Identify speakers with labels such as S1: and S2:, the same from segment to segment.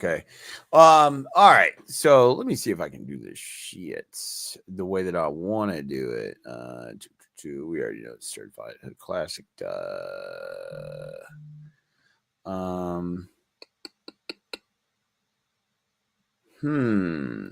S1: Okay. All right. So let me see if I can do this shit the way that I want to do it. We already know it's certified classic. Um. Hmm.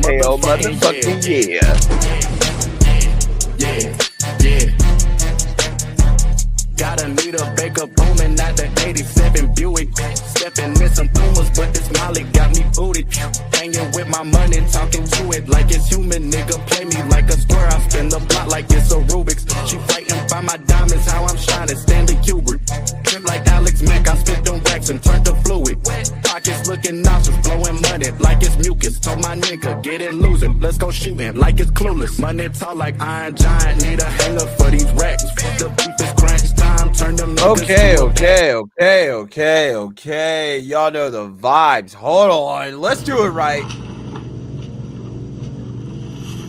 S2: Hell, motherfucking yeah.
S3: Got a liter Baker booming out the 87 Buick. Stepping in some Pumas, but this Molly got me booted. Hanging with my money, talking to it like it's human. Nigga, play me like a square. I spin the block like it's a Rubik's. She fighting by my diamonds, how I'm shining. Stanley Kubrick. Trip like Alex Mack, I spit them racks and turn to fluid. Pockets looking nauseous, blowing money like it's mucus. Told my nigga, get it losing. Let's go shooting like it's clueless. Money talk like Iron Giant, need a hanger for these racks. The beef is crunch time, turn them niggas
S1: Okay. Y'all know the vibes. Hold on. Let's do it right.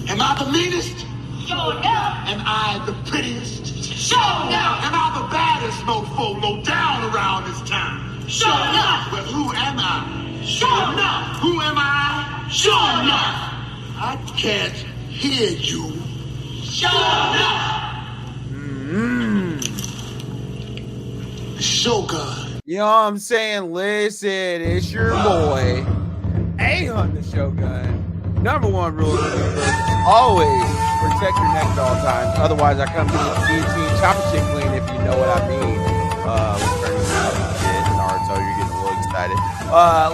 S4: Am I the meanest?
S5: Sure enough.
S4: Am I the prettiest?
S5: Sure enough.
S4: Am I the baddest mofo low down around this town?
S5: Sure enough.
S4: Well, who am I?
S5: Sure enough.
S4: Who am I?
S5: Sure enough.
S4: I can't hear you.
S5: Sure enough.
S4: Shogun.
S1: You know what I'm saying? Listen, it's your boy, A-Hunt the Shogun. Number one rule of the universe is always protect your neck at all times. Otherwise, I come to the guillotine, chop a shit clean if you know what I mean. We're turning out shit, Naruto, you're getting a little excited.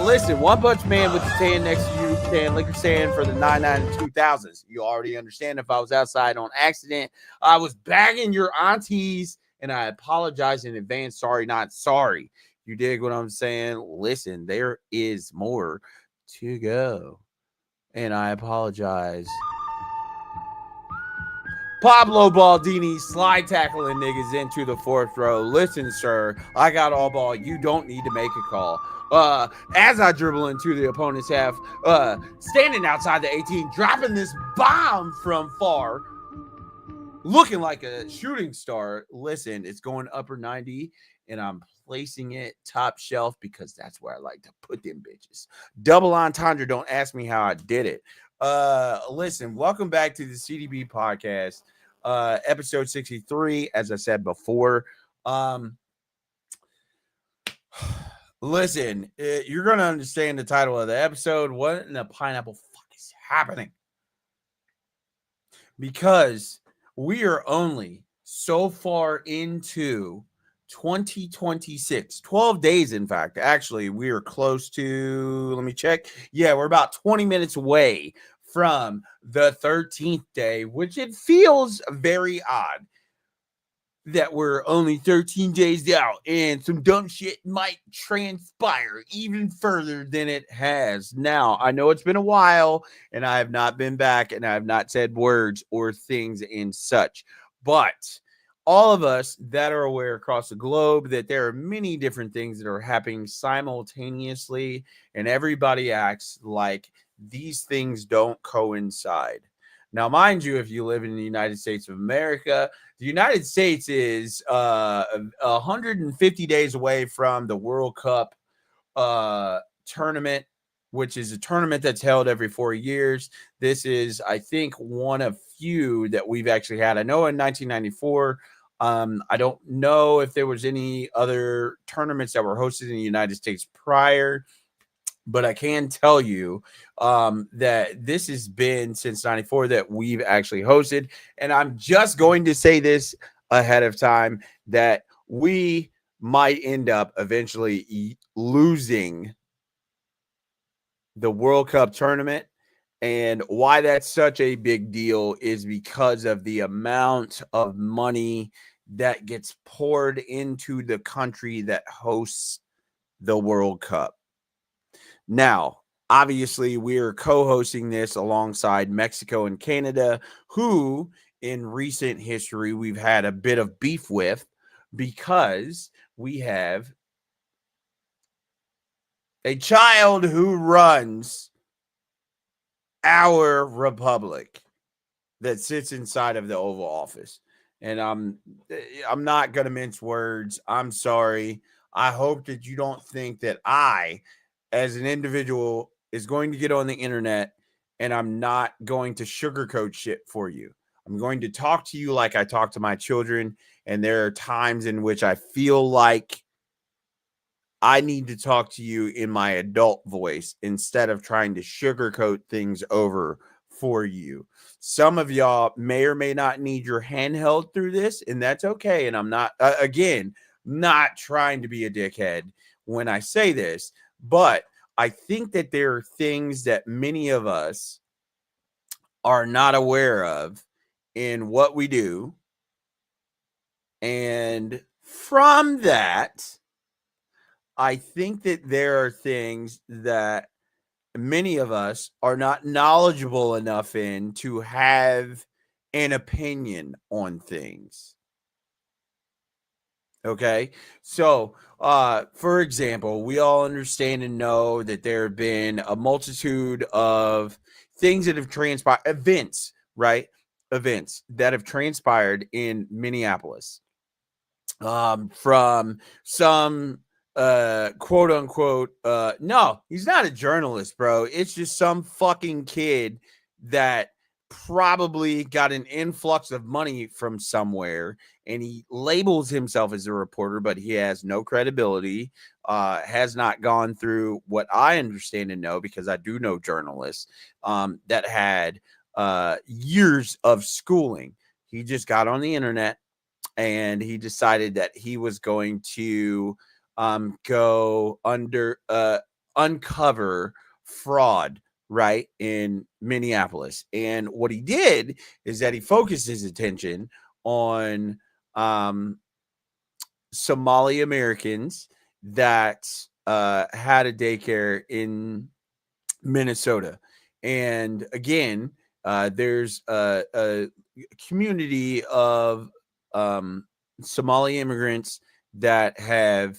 S1: Listen, One Punch Man with the tan next to you, can liquor stand for the 99 and 2000s. You already understand if I was outside on accident. I was bagging your aunties, and I apologize in advance. Sorry, not sorry. You dig what I'm saying? Listen, there is more to go. And I apologize. Pablo Baldini slide tackling niggas into the fourth row. Listen, sir, I got all ball. You don't need to make a call. As I dribble into the opponent's half, standing outside the 18, dropping this bomb from far, looking like a shooting star. Listen, it's going upper 90, and I'm placing it top shelf because that's where I like to put them bitches. Double entendre. Don't ask me how I did it. Listen, welcome back to the C.D.B podcast, episode 63. As I said before, listen, you're gonna understand the title of the episode. What in the pineapple fuck is happening? Because we are only so far into 2026, 12 days. In fact, actually, we are close to, let me check. Yeah, we're about 20 minutes away from the 13th day, which it feels very odd that we're only 13 days out and some dumb shit might transpire even further than it has. Now, I know it's been a while and I have not been back and I have not said words or things and such, but all of us that are aware across the globe that there are many different things that are happening simultaneously, and everybody acts like these things don't coincide. Now, mind you, if you live in the United States of America, the United States is 150 days away from the World Cup tournament, which is a tournament that's held every 4 years. This is, I think, one of few that we've actually had. I know in 1994, I don't know if there was any other tournaments that were hosted in the United States prior, but I can tell you that this has been since 94 that we've actually hosted. And I'm just going to say this ahead of time that we might end up eventually losing the World Cup tournament. And why that's such a big deal is because of the amount of money that gets poured into the country that hosts the World Cup. Now, obviously, we are co-hosting this alongside Mexico and Canada, who in recent history we've had a bit of beef with because we have a child who runs our republic that sits inside of the Oval Office. And I'm not going to mince words. I'm sorry. I hope that you don't think that I, as an individual, is going to get on the internet and I'm not going to sugarcoat shit for you. I'm going to talk to you like I talk to my children. And there are times in which I feel like I need to talk to you in my adult voice instead of trying to sugarcoat things over for you. Some of y'all may or may not need your hand held through this, and that's okay. And I'm not, again, not trying to be a dickhead when I say this, but I think that there are things that many of us are not aware of in what we do. And from that, I think that there are things that many of us are not knowledgeable enough in to have an opinion on things. Okay. So, for example, we all understand and know that there have been a multitude of things that have transpired, events, right? Events that have transpired in Minneapolis. From some quote unquote no, he's not a journalist, bro. It's just some fucking kid that probably got an influx of money from somewhere and he labels himself as a reporter, but he has no credibility, has not gone through what I understand and know, because I do know journalists that had years of schooling. He just got on the internet and he decided that he was going to go uncover fraud, right, in Minneapolis. And what he did is that he focused his attention on Somali Americans that had a daycare in Minnesota. And again, there's a community of Somali immigrants that have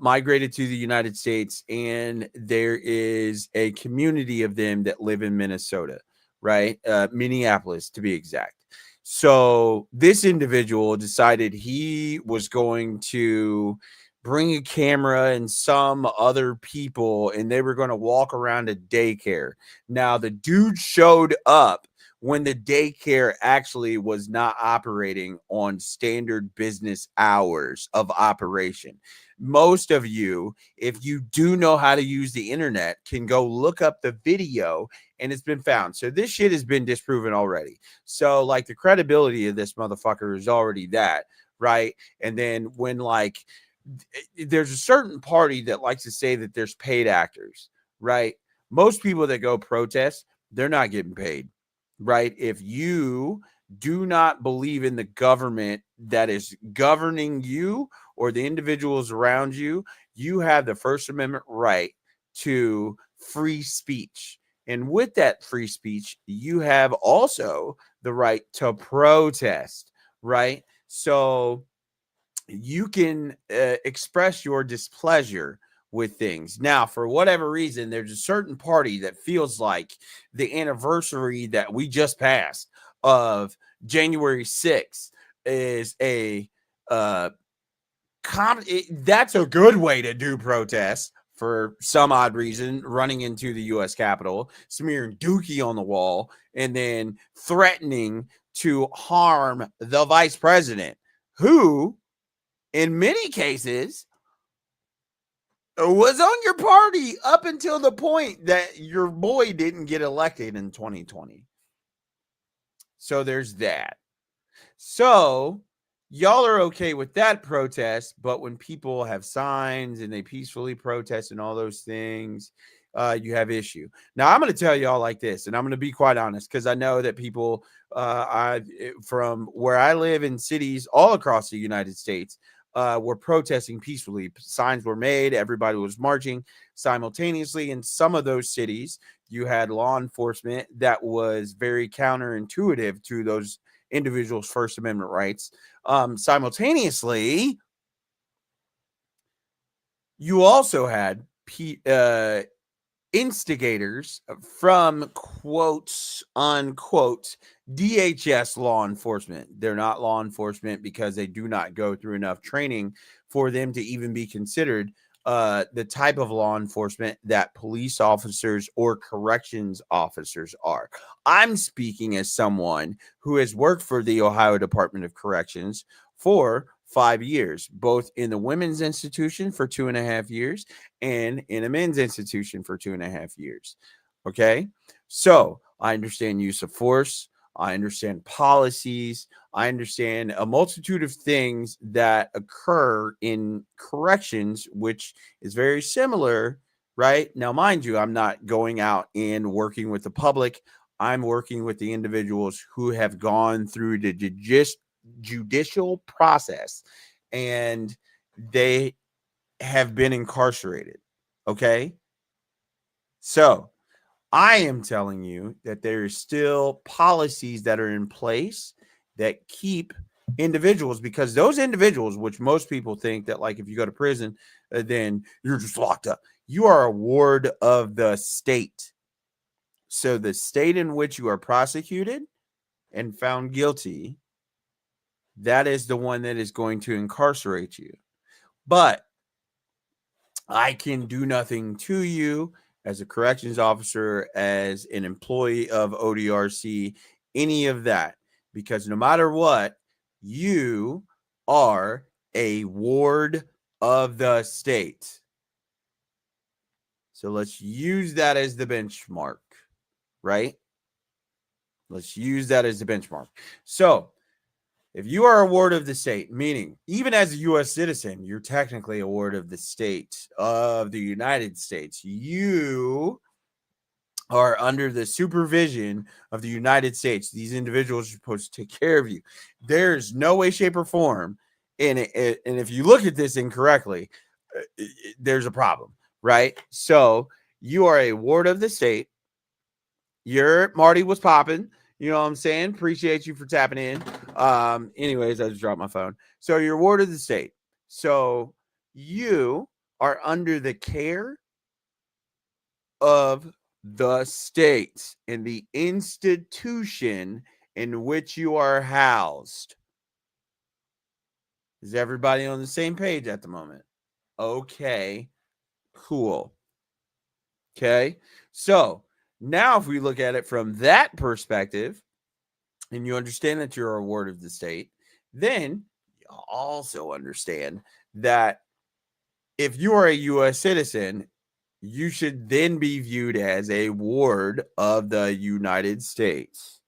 S1: migrated to the United States, and there is a community of them that live in Minnesota, right? Minneapolis, to be exact. So this individual decided he was going to bring a camera and some other people, and they were going to walk around a daycare. Now, the dude showed up when the daycare actually was not operating on standard business hours of operation. Most of you, if you do know how to use the internet, can go look up the video, and it's been found. So this shit has been disproven already. So like the credibility of this motherfucker is already that, right? And then when like there's a certain party that likes to say that there's paid actors, right? Most people that go protest, they're not getting paid, right? If you do not believe in the government that is governing you or the individuals around you, you have the First Amendment right to free speech. And with that free speech, you have also the right to protest, right? So you can express your displeasure with things. Now, for whatever reason, there's a certain party that feels like the anniversary that we just passed of January 6th is a that's a good way to do protests for some odd reason, running into the U.S. Capitol, smearing dookie on the wall, and then threatening to harm the vice president, who in many cases was on your party up until the point that your boy didn't get elected in 2020. So there's that. So y'all are okay with that protest, but when people have signs and they peacefully protest and all those things, you have issue. Now, I'm going to tell y'all like this, and I'm going to be quite honest, because I know that people from where I live in cities all across the United States were protesting peacefully. Signs were made. Everybody was marching simultaneously. In some of those cities, you had law enforcement that was very counterintuitive to those individuals' First Amendment rights. Simultaneously, you also had instigators from quotes unquote DHS law enforcement. They're not law enforcement because they do not go through enough training for them to even be considered the type of law enforcement that police officers or corrections officers are. I'm speaking as someone who has worked for the Ohio Department of Corrections for 5 years, both in the women's institution for 2.5 years and in a men's institution for 2.5 years. Okay. So I understand use of force. I understand policies. I understand a multitude of things that occur in corrections, which is very similar, right? Now, mind you, I'm not going out and working with the public. I'm working with the individuals who have gone through the judicial process and they have been incarcerated. Okay. So I am telling you that there is still policies that are in place that keep individuals, because those individuals, which most people think that like if you go to prison, then you're just locked up. You are a ward of the state. So the state in which you are prosecuted and found guilty, that is the one that is going to incarcerate you. But I can do nothing to you as a corrections officer, as an employee of ODRC, any of that, because no matter what, you are a ward of the state. So let's use that as the benchmark, right? Let's use that as the benchmark. So if you are a ward of the state, meaning even as a U.S. citizen, you're technically a ward of the state of the United States. You are under the supervision of the United States. These individuals are supposed to take care of you. There's no way, shape, or form. And if you look at this incorrectly, there's a problem, right? So you are a ward of the state. Your Marty was popping. You know what I'm saying? Appreciate you for tapping in. Anyways, I just dropped my phone. So you're ward of the state. So you are under the care of the state and the institution in which you are housed. Is everybody on the same page at the moment? Okay, cool. Okay, so now if we look at it from that perspective, and you understand that you're a ward of the state, then you also understand that if you are a U.S. citizen, you should then be viewed as a ward of the United States.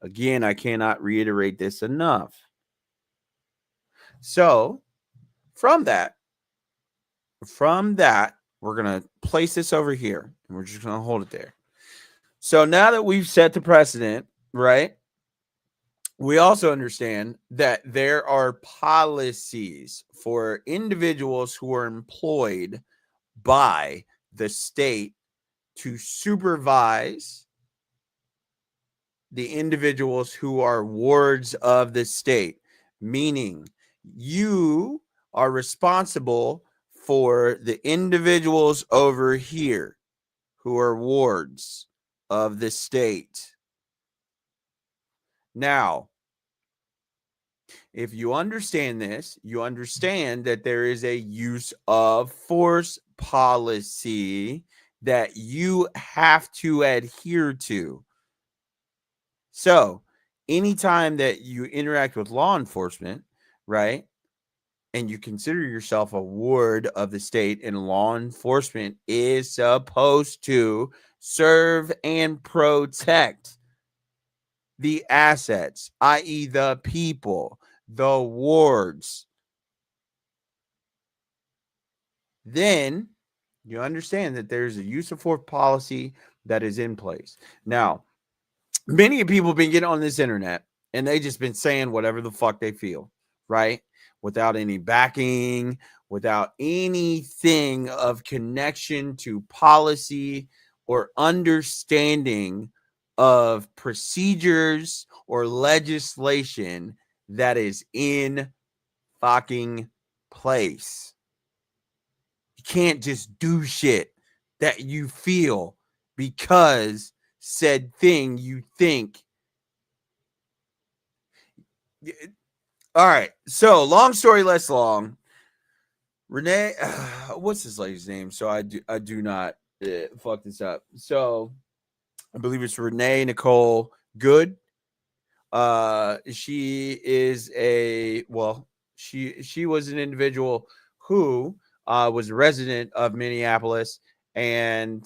S1: Again, I cannot reiterate this enough. So from that, we're going to place this over here, and we're just going to hold it there. So now that we've set the precedent, right, we also understand that there are policies for individuals who are employed by the state to supervise the individuals who are wards of the state, meaning you are responsible for the individuals over here who are wards of the state. Now, if you understand this, you understand that there is a use of force policy that you have to adhere to. So anytime that you interact with law enforcement, right, and you consider yourself a ward of the state, and law enforcement is supposed to serve and protect the assets, i.e. the people, the wards, then you understand that there's a use of force policy that is in place. Now, many people have been getting on this internet and they just been saying whatever the fuck they feel, right? Without any backing, without anything of connection to policy or understanding of procedures or legislation that is in fucking place. You can't just do shit that you feel because said thing you think. All right. So long story less long. Renee, what's this lady's name? So I do not fuck this up. So I believe it's Renee Nicole Good. She is she was an individual who was a resident of Minneapolis, and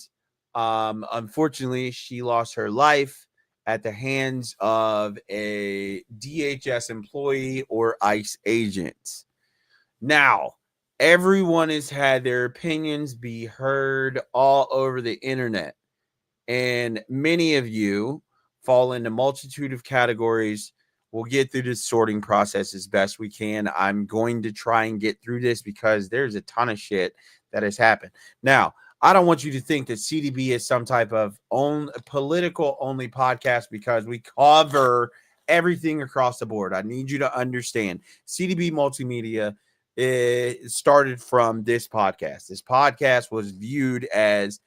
S1: unfortunately she lost her life at the hands of a DHS employee or ICE agent. Now, everyone has had their opinions be heard all over the internet, and many of you fall into multitude of categories. We'll get through this sorting process as best we can. I'm going to try and get through this because there's a ton of shit that has happened. Now, I don't want you to think that C.D.B is some type of political only podcast, because we cover everything across the board. I need you to understand C.D.B Multimedia started from this podcast. This podcast was viewed as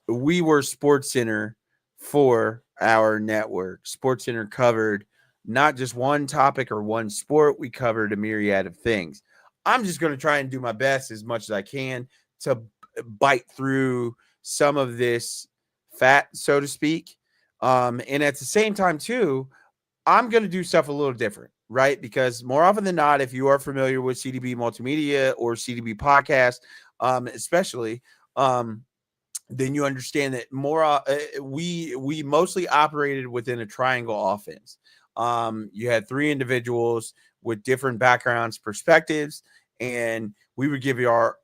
S1: we were Sports Center for our network. Sports Center covered not just one topic or one sport. We covered a myriad of things. I'm just going to try and do my best as much as I can to bite through some of this fat, so to speak. And at the same time, too, I'm going to do stuff a little different, right? Because more often than not, if you are familiar with C.D.B Multimedia or C.D.B Podcast, especially, then you understand that we mostly operated within a triangle offense. You had three individuals with different backgrounds, perspectives, and we would give you our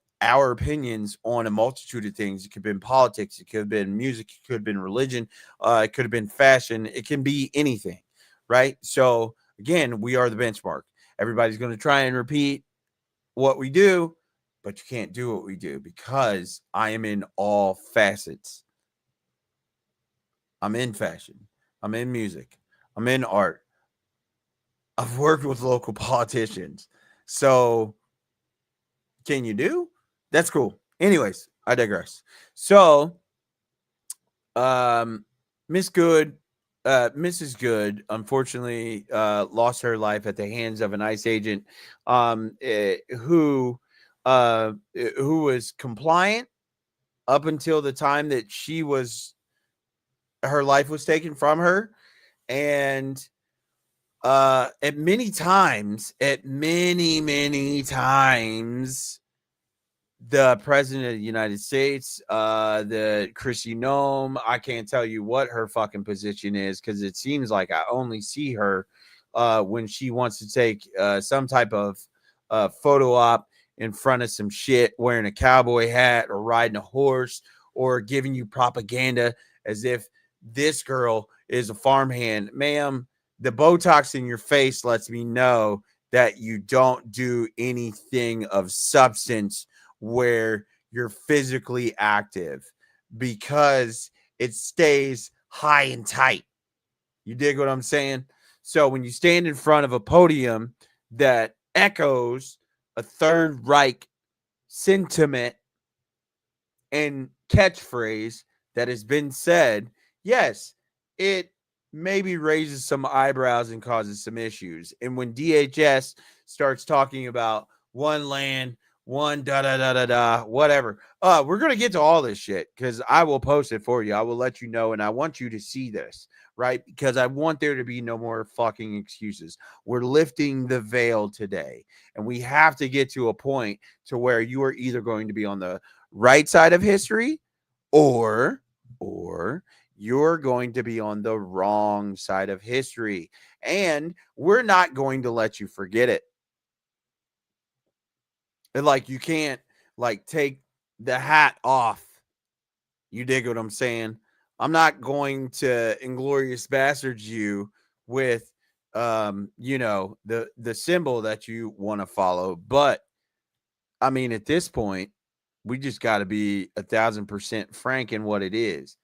S1: opinions on a multitude of things. It could have been politics, it could have been music, it could have been religion, it could have been fashion, it can be anything, right? So again, we are the benchmark. Everybody's going to try and repeat what we do, but you can't do what we do because I am in all facets. I'm in fashion. I'm in music. I'm in art. I've worked with local politicians. So can you do? That's cool. Anyways, I digress. So Mrs. Good, unfortunately, lost her life at the hands of an ICE agent who was compliant up until the time that her life was taken from her. And at many times, the president of the United States, the Chrissy Nome, I can't tell you what her fucking position is, because it seems like I only see her when she wants to take some type of photo op in front of some shit, wearing a cowboy hat or riding a horse or giving you propaganda as if this girl is a farmhand. Ma'am, the Botox in your face lets me know that you don't do anything of substance where you're physically active, because it stays high and tight. You dig what I'm saying? So when you stand in front of a podium that echoes a Third Reich sentiment and catchphrase that has been said, yes, it maybe raises some eyebrows and causes some issues. And when DHS starts talking about one land, one whatever, we're going to get to all this shit, because I will post it for you. I will let you know, and I want you to see this, right? Because I want there to be no more fucking excuses. We're lifting the veil today, and we have to get to a point to where you are either going to be on the right side of history, or you're going to be on the wrong side of history, and we're not going to let you forget it. And like, you can't like take the hat off. You dig what I'm saying? I'm not going to Inglorious Bastards you with the symbol that you want to follow. But I mean, at this point, we just got to be 1,000% frank in what it is.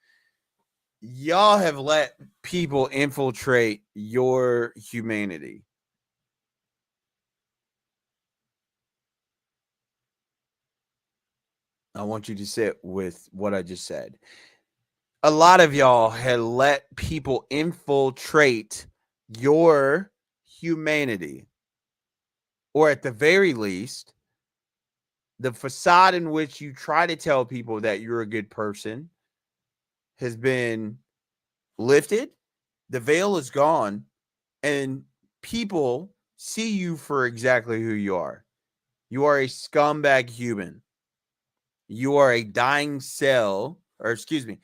S1: Y'all have let people infiltrate your humanity. I want you to sit with what I just said. A lot of y'all had let people infiltrate your humanity, or at the very least, the facade in which you try to tell people that you're a good person has been lifted. The veil is gone, and people see you for exactly who you are. You are a scumbag human. You are a dying cell, or excuse me,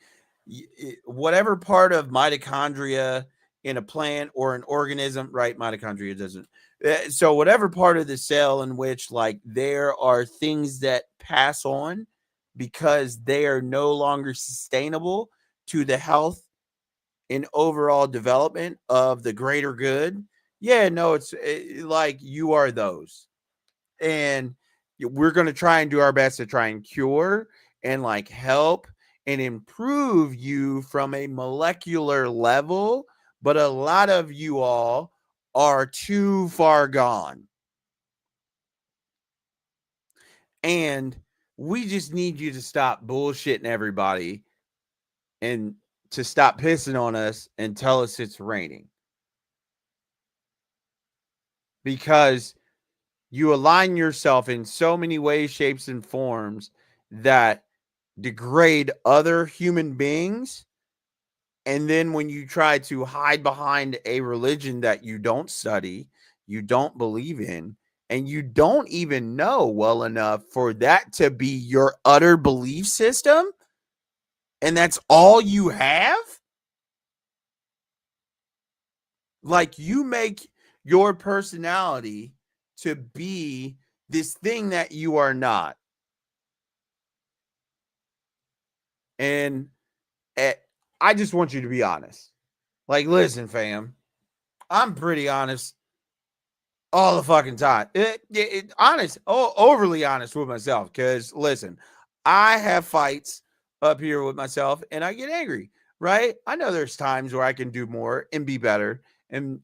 S1: whatever part of mitochondria in a plant or an organism, right? Mitochondria doesn't. So whatever part of the cell in which like there are things that pass on because they are no longer sustainable to the health and overall development of the greater good. Yeah, no, it's like you are those. And we're going to try and do our best to try and cure and like help and improve you from a molecular level, but a lot of you all are too far gone, and we just need you to stop bullshitting everybody and to stop pissing on us and tell us it's raining, because you align yourself in so many ways, shapes, and forms that degrade other human beings. And then when you try to hide behind a religion that you don't study, you don't believe in, and you don't even know well enough for that to be your utter belief system, and that's all you have, like you make your personality to be this thing that you are not. And I just want you to be honest. Like, listen, fam, I'm pretty honest all the fucking time. Honest, overly honest with myself. Because listen, I have fights up here with myself, and I get angry. Right? I know there's times where I can do more and be better and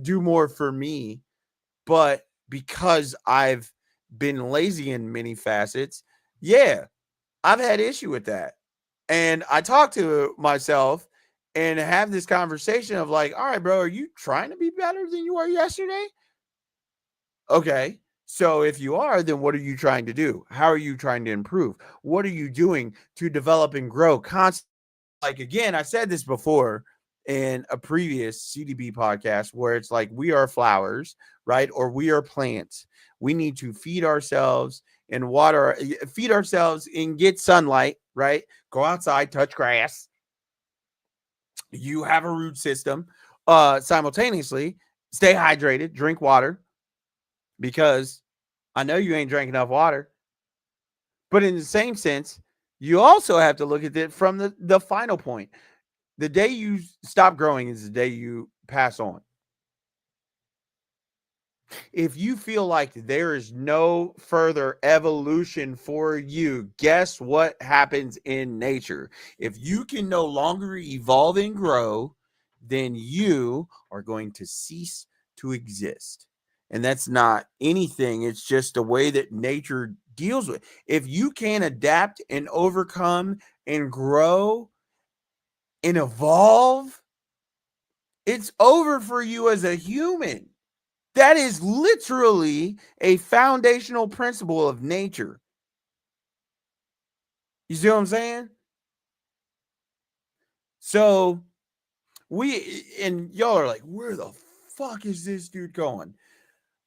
S1: do more for me, but because I've been lazy in many facets, yeah, I've had issue with that. And I talk to myself and have this conversation of like, all right, bro, are you trying to be better than you were yesterday? Okay. So if you are, then what are you trying to do? How are you trying to improve? What are you doing to develop and grow constantly? Like, again, I said this before in a previous C.D.B podcast where it's like we are flowers, right? Or we are plants. We need to feed ourselves and water, feed ourselves and get sunlight, right? Go outside, touch grass. You have a root system. Simultaneously, stay hydrated, drink water, because I know you ain't drank enough water. But in the same sense, you also have to look at it from the final point. The day you stop growing is the day you pass on. If you feel like there is no further evolution for you, guess what happens in nature? If you can no longer evolve and grow, then you are going to cease to exist. And that's not anything. It's just a way that nature deals with. If you can adapt and overcome and grow and evolve, it's over for you as a human. That is literally a foundational principle of nature. You see what I'm saying? So and y'all are like, where the fuck is this dude going?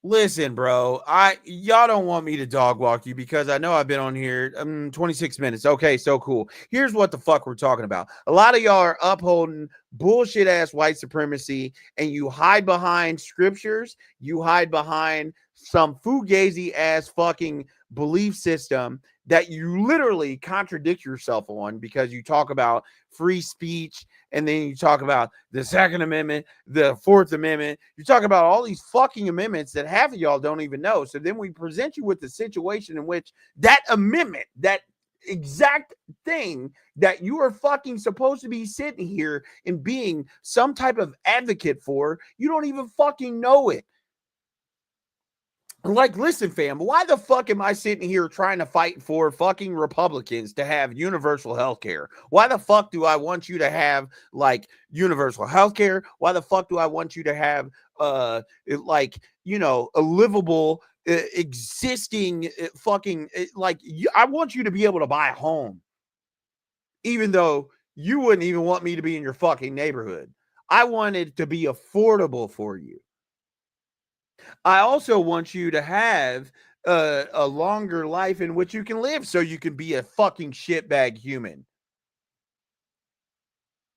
S1: Listen, bro, y'all don't want me to dog walk you because I know I've been on here 26 minutes. Okay, so cool. Here's what the fuck we're talking about. A lot of y'all are upholding bullshit ass white supremacy, and you hide behind scriptures. You hide behind some fugazi ass fucking belief system that you literally contradict yourself on, because you talk about free speech, and then you talk about the Second Amendment, the Fourth Amendment. You talk about all these fucking amendments that half of y'all don't even know. So then we present you with the situation in which that amendment, that exact thing that you are fucking supposed to be sitting here and being some type of advocate for, you don't even fucking know it. Like, listen, fam, why the fuck am I sitting here trying to fight for fucking Republicans to have universal health care? Why the fuck do I want you to have like universal health care? Why the fuck do I want you to have like, you know, a livable existing fucking like I want you to be able to buy a home, even though you wouldn't even want me to be in your fucking neighborhood. I want it to be affordable for you. I also want you to have a longer life in which you can live so you can be a fucking shitbag human.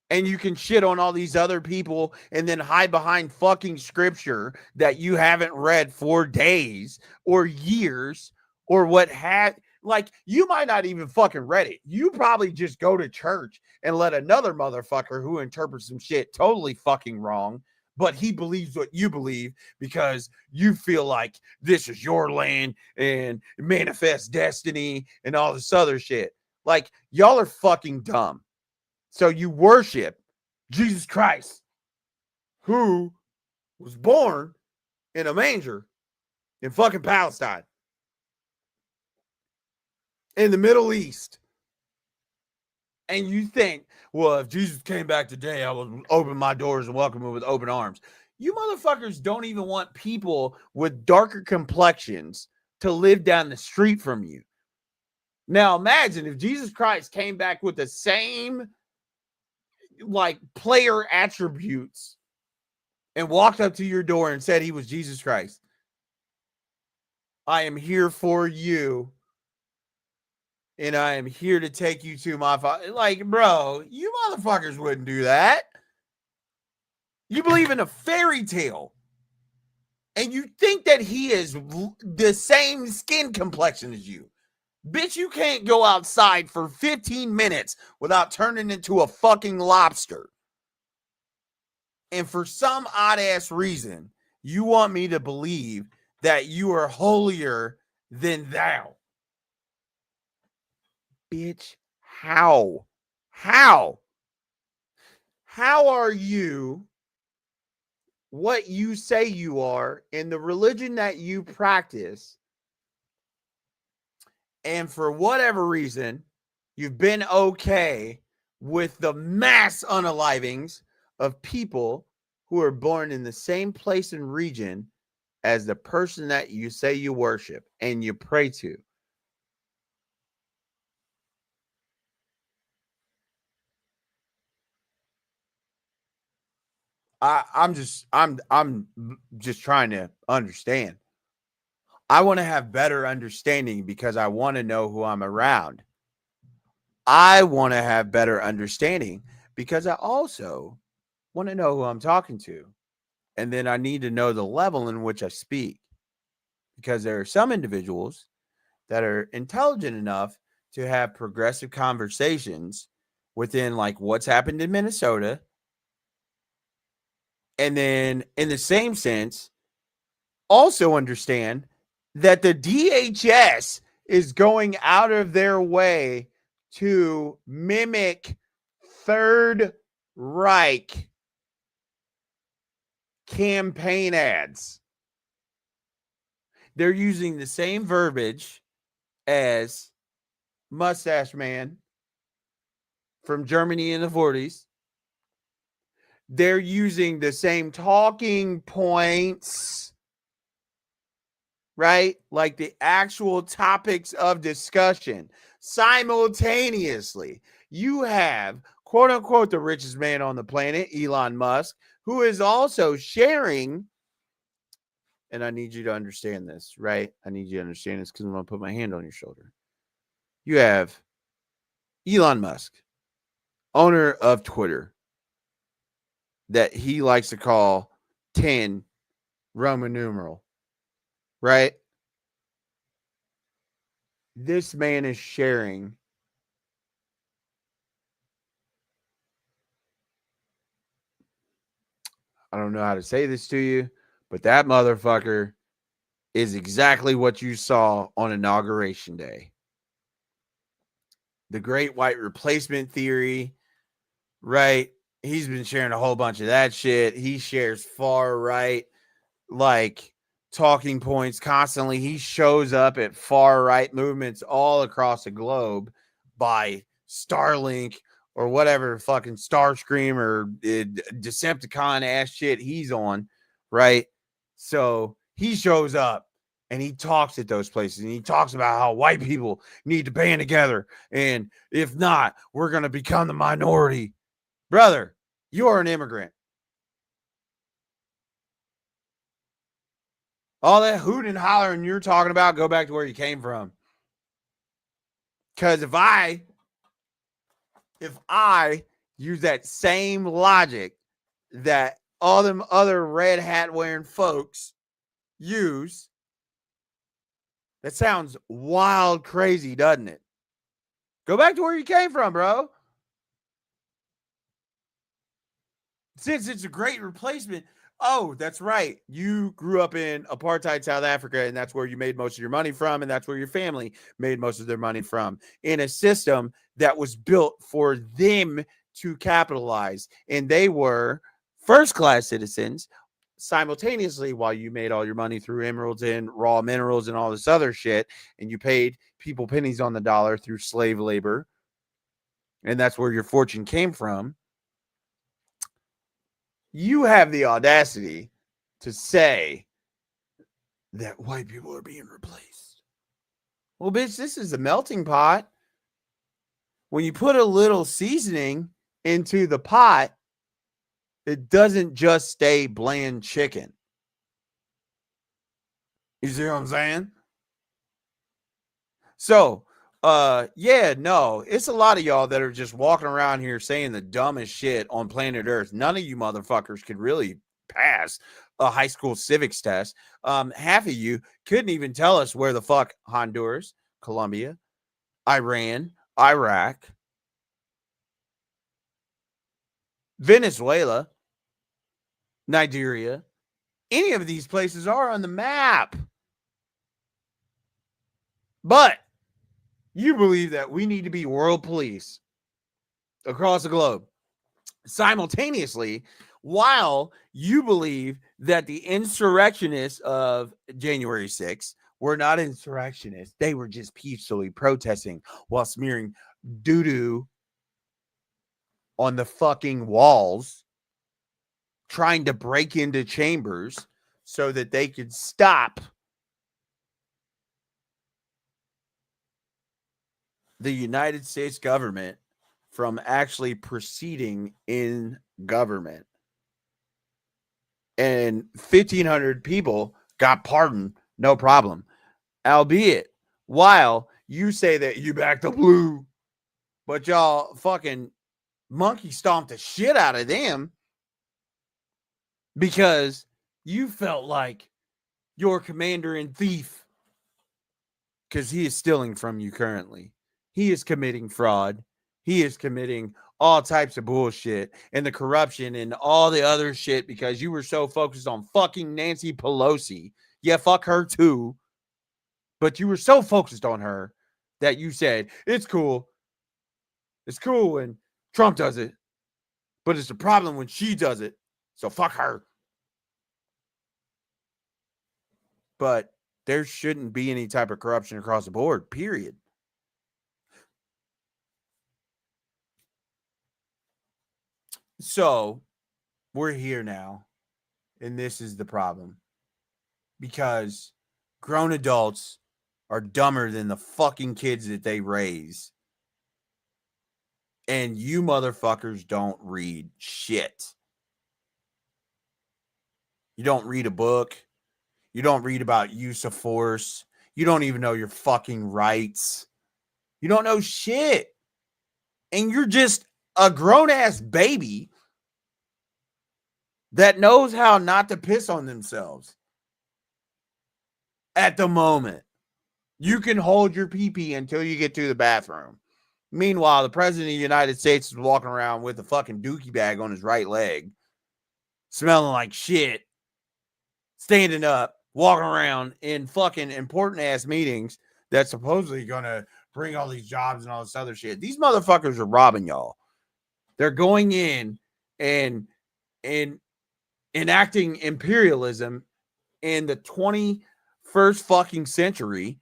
S1: And you can shit on all these other people and then hide behind fucking scripture that you haven't read for days or years or what had. Like, you might not even fucking read it. You probably just go to church and let another motherfucker who interprets some shit totally fucking wrong, but he believes what you believe because you feel like this is your land and manifest destiny and all this other shit. Like, y'all are fucking dumb. So you worship Jesus Christ, who was born in a manger in fucking Palestine, in the Middle East. And you think, well, if Jesus came back today, I would open my doors and welcome him with open arms. You motherfuckers don't even want people with darker complexions to live down the street from you. Now imagine if Jesus Christ came back with the same like player attributes and walked up to your door and said he was Jesus Christ. I am here for you. And I am here to take you to my father. Like, bro, you motherfuckers wouldn't do that. You believe in a fairy tale. And you think that he is the same skin complexion as you. Bitch, you can't go outside for 15 minutes without turning into a fucking lobster. And for some odd ass reason, you want me to believe that you are holier than thou. Bitch, how? How? How are you what you say you are in the religion that you practice? And for whatever reason, you've been okay with the mass unalivings of people who are born in the same place and region as the person that you say you worship and you pray to. I'm just trying to understand. I want to have better understanding because I want to know who I'm around. I want to have better understanding because I also want to know who I'm talking to. And then I need to know the level in which I speak, because there are some individuals that are intelligent enough to have progressive conversations within like what's happened in Minnesota. And then in the same sense, also understand that the DHS is going out of their way to mimic Third Reich campaign ads. They're using the same verbiage as Mustache Man from Germany in the 40s. They're using the same talking points, right? Like the actual topics of discussion. Simultaneously, you have, quote unquote, the richest man on the planet, Elon Musk, who is also sharing. And I need you to understand this, right? I need you to understand this because I'm going to put my hand on your shoulder. You have Elon Musk, owner of Twitter, that he likes to call 10 Roman numeral, right? This man is sharing I don't know how to say this to you, but that motherfucker is exactly what you saw on Inauguration Day. The Great White Replacement Theory, right? He's been sharing a whole bunch of that shit. He shares far right, like talking points constantly. He shows up at far right movements all across the globe by Starlink or whatever fucking Starscream or Decepticon ass shit he's on, right? So he shows up and he talks at those places and he talks about how white people need to band together. And if not, we're going to become the minority. Brother, you are an immigrant. All that hooting and hollering you're talking about, go back to where you came from. Because if I use that same logic that all them other red hat wearing folks use, that sounds wild crazy, doesn't it? Go back to where you came from, bro. Since it's a great replacement. Oh, that's right. You grew up in apartheid South Africa, and that's where you made most of your money from, and that's where your family made most of their money from, in a system that was built for them to capitalize. And they were first-class citizens simultaneously while you made all your money through emeralds and raw minerals and all this other shit, and you paid people pennies on the dollar through slave labor, and that's where your fortune came from. You have the audacity to say that white people are being replaced. Well, bitch, this is a melting pot. When you put a little seasoning into the pot, it doesn't just stay bland chicken. You see what I'm saying? So, yeah, no, it's a lot of y'all that are just walking around here saying the dumbest shit on planet Earth. None of you motherfuckers could really pass a high school civics test. Half of you couldn't even tell us where the fuck Honduras, Colombia, Iran, Iraq, Venezuela, Nigeria, any of these places are on the map. But you believe that we need to be world police across the globe simultaneously, while you believe that the insurrectionists of January 6th were not insurrectionists. They were just peacefully protesting while smearing doo-doo on the fucking walls, trying to break into chambers so that they could stop the United States government from actually proceeding in government. And 1,500 people got pardoned, no problem. Albeit, while you say that you back the blue, but y'all fucking monkey stomped the shit out of them because you felt like your commander in thief, because he is stealing from you currently. He is committing fraud. He is committing all types of bullshit and the corruption and all the other shit because you were so focused on fucking Nancy Pelosi. Yeah, fuck her too. But you were so focused on her that you said, it's cool. It's cool when Trump does it, but it's a problem when she does it. So fuck her. But there shouldn't be any type of corruption across the board, period. So we're here now, and this is the problem. Because grown adults are dumber than the fucking kids that they raise. And you motherfuckers don't read shit. You don't read a book. You don't read about use of force. You don't even know your fucking rights. You don't know shit. And you're just a grown-ass baby that knows how not to piss on themselves. At the moment, you can hold your pee-pee until you get to the bathroom. Meanwhile, the president of the United States is walking around with a fucking dookie bag on his right leg, smelling like shit, standing up, walking around in fucking important-ass meetings that's supposedly going to bring all these jobs and all this other shit. These motherfuckers are robbing y'all. They're going in and enacting imperialism in the 21st fucking century,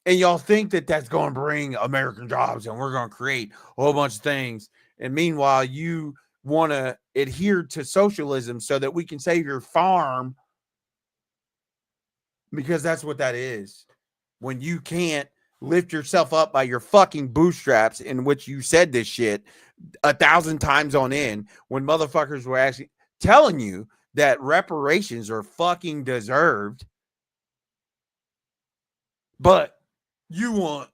S1: and y'all think that that's going to bring American jobs and we're going to create a whole bunch of things. And meanwhile, you want to adhere to socialism so that we can save your farm, because that's what that is. When you can't lift yourself up by your fucking bootstraps, in which you said this shit 1,000 times on end, when motherfuckers were actually telling you that reparations are fucking deserved, but you want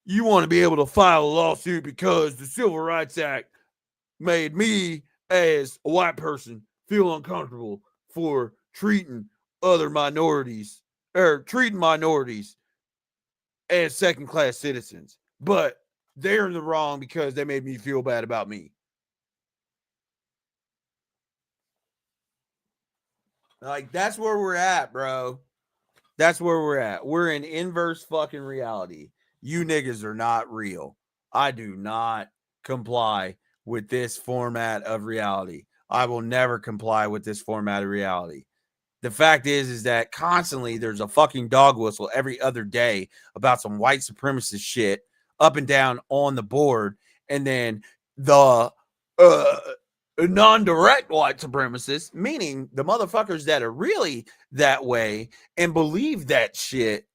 S1: to be able to file a lawsuit because the Civil Rights Act made me as a white person feel uncomfortable for treating other minorities, or treating minorities as second-class citizens, but they're in the wrong because they made me feel bad about me. Like, that's where we're at, bro. That's where we're at. We're in inverse fucking reality. You niggas are not real. I do not comply with this format of reality. I will never comply with this format of reality. The fact is that constantly there's a fucking dog whistle every other day about some white supremacist shit up and down on the board. And then the non-direct white supremacists, meaning the motherfuckers that are really that way and believe that shit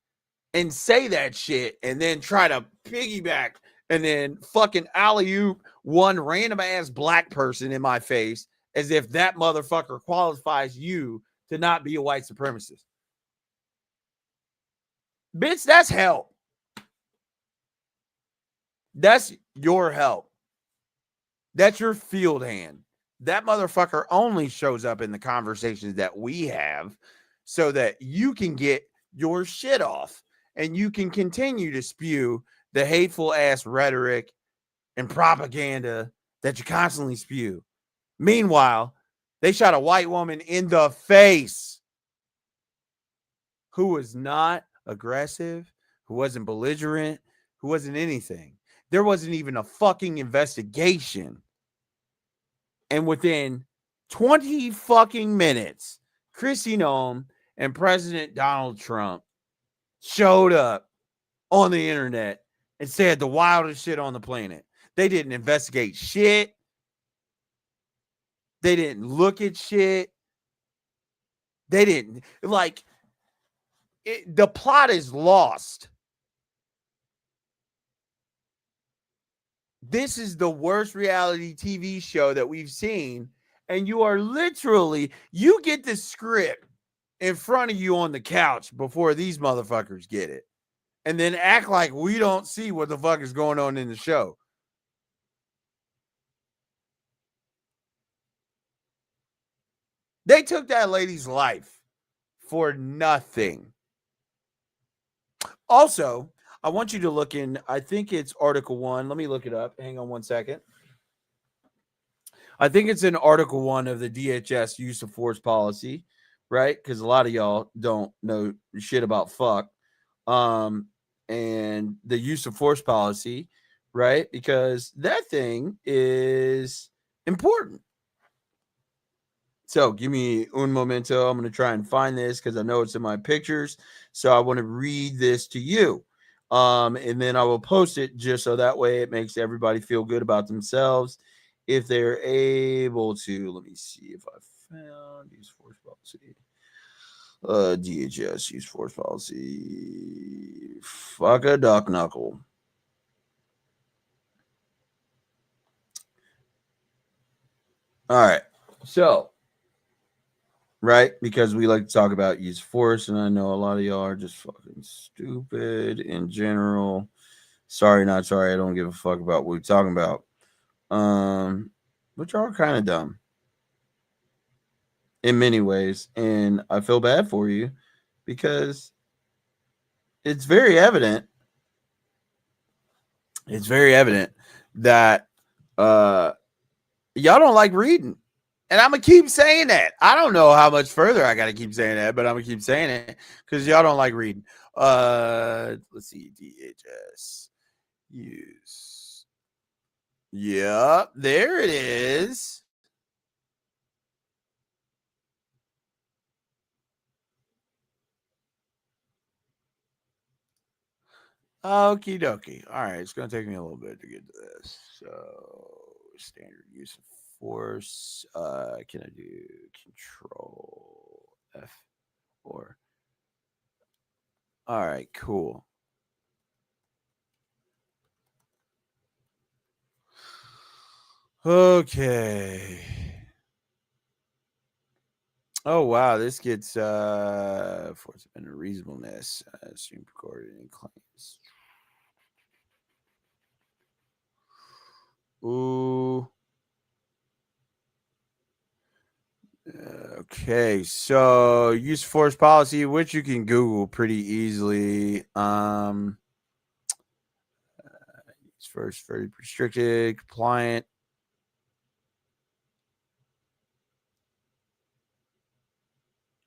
S1: and say that shit and then try to piggyback and then fucking alley-oop one random ass black person in my face as if that motherfucker qualifies you to not be a white supremacist. Bitch, that's help. That's your help. That's your field hand. That motherfucker only shows up in the conversations that we have so that you can get your shit off and you can continue to spew the hateful ass rhetoric and propaganda that you constantly spew. Meanwhile, they shot a white woman in the face who was not aggressive, who wasn't belligerent, who wasn't anything. There wasn't even a fucking investigation. And within 20 fucking minutes, Kristi Noem and President Donald Trump showed up on the internet and said the wildest shit on the planet. They didn't investigate shit. They didn't look at shit. They didn't, like, the plot is lost. This is the worst reality TV show that we've seen. And you are literally, you get the script in front of you on the couch before these motherfuckers get it. And then act like we don't see what the fuck is going on in the show. They took that lady's life for nothing. Also, I want you to look in, I think it's Article 1. Let me look it up. Hang on one second. I think it's in Article 1 of the DHS use of force policy, right? Because a lot of y'all don't know shit about fuck. And the use of force policy, right? Because that thing is important. So give me un momento. I'm going to try and find this because I know it's in my pictures. So I want to read this to you. And then I will post it just so that way it makes everybody feel good about themselves if they're able to. Let me see if I found use force policy. DHS use force policy. Fuck a duck knuckle. All right. So, right, because we like to talk about use force, and I know a lot of y'all are just fucking stupid in general. Sorry, not sorry. I don't give a fuck about what we're talking about. But y'all are kind of dumb in many ways, and I feel bad for you because it's very evident. It's very evident that y'all don't like reading. And I'm going to keep saying that. I don't know how much further I got to keep saying that, but I'm going to keep saying it because y'all don't like reading. Let's see. DHS use. Yep. There it is. Okie dokie. All right, it's going to take me a little bit to get to this. So, standard use of force. Can I do Control F or? All right, cool. Okay. Oh wow, this gets force of unreasonableness. Assumed recorded in claims. Ooh. Okay, so use force policy, which you can Google pretty easily. Use first very restricted, compliant.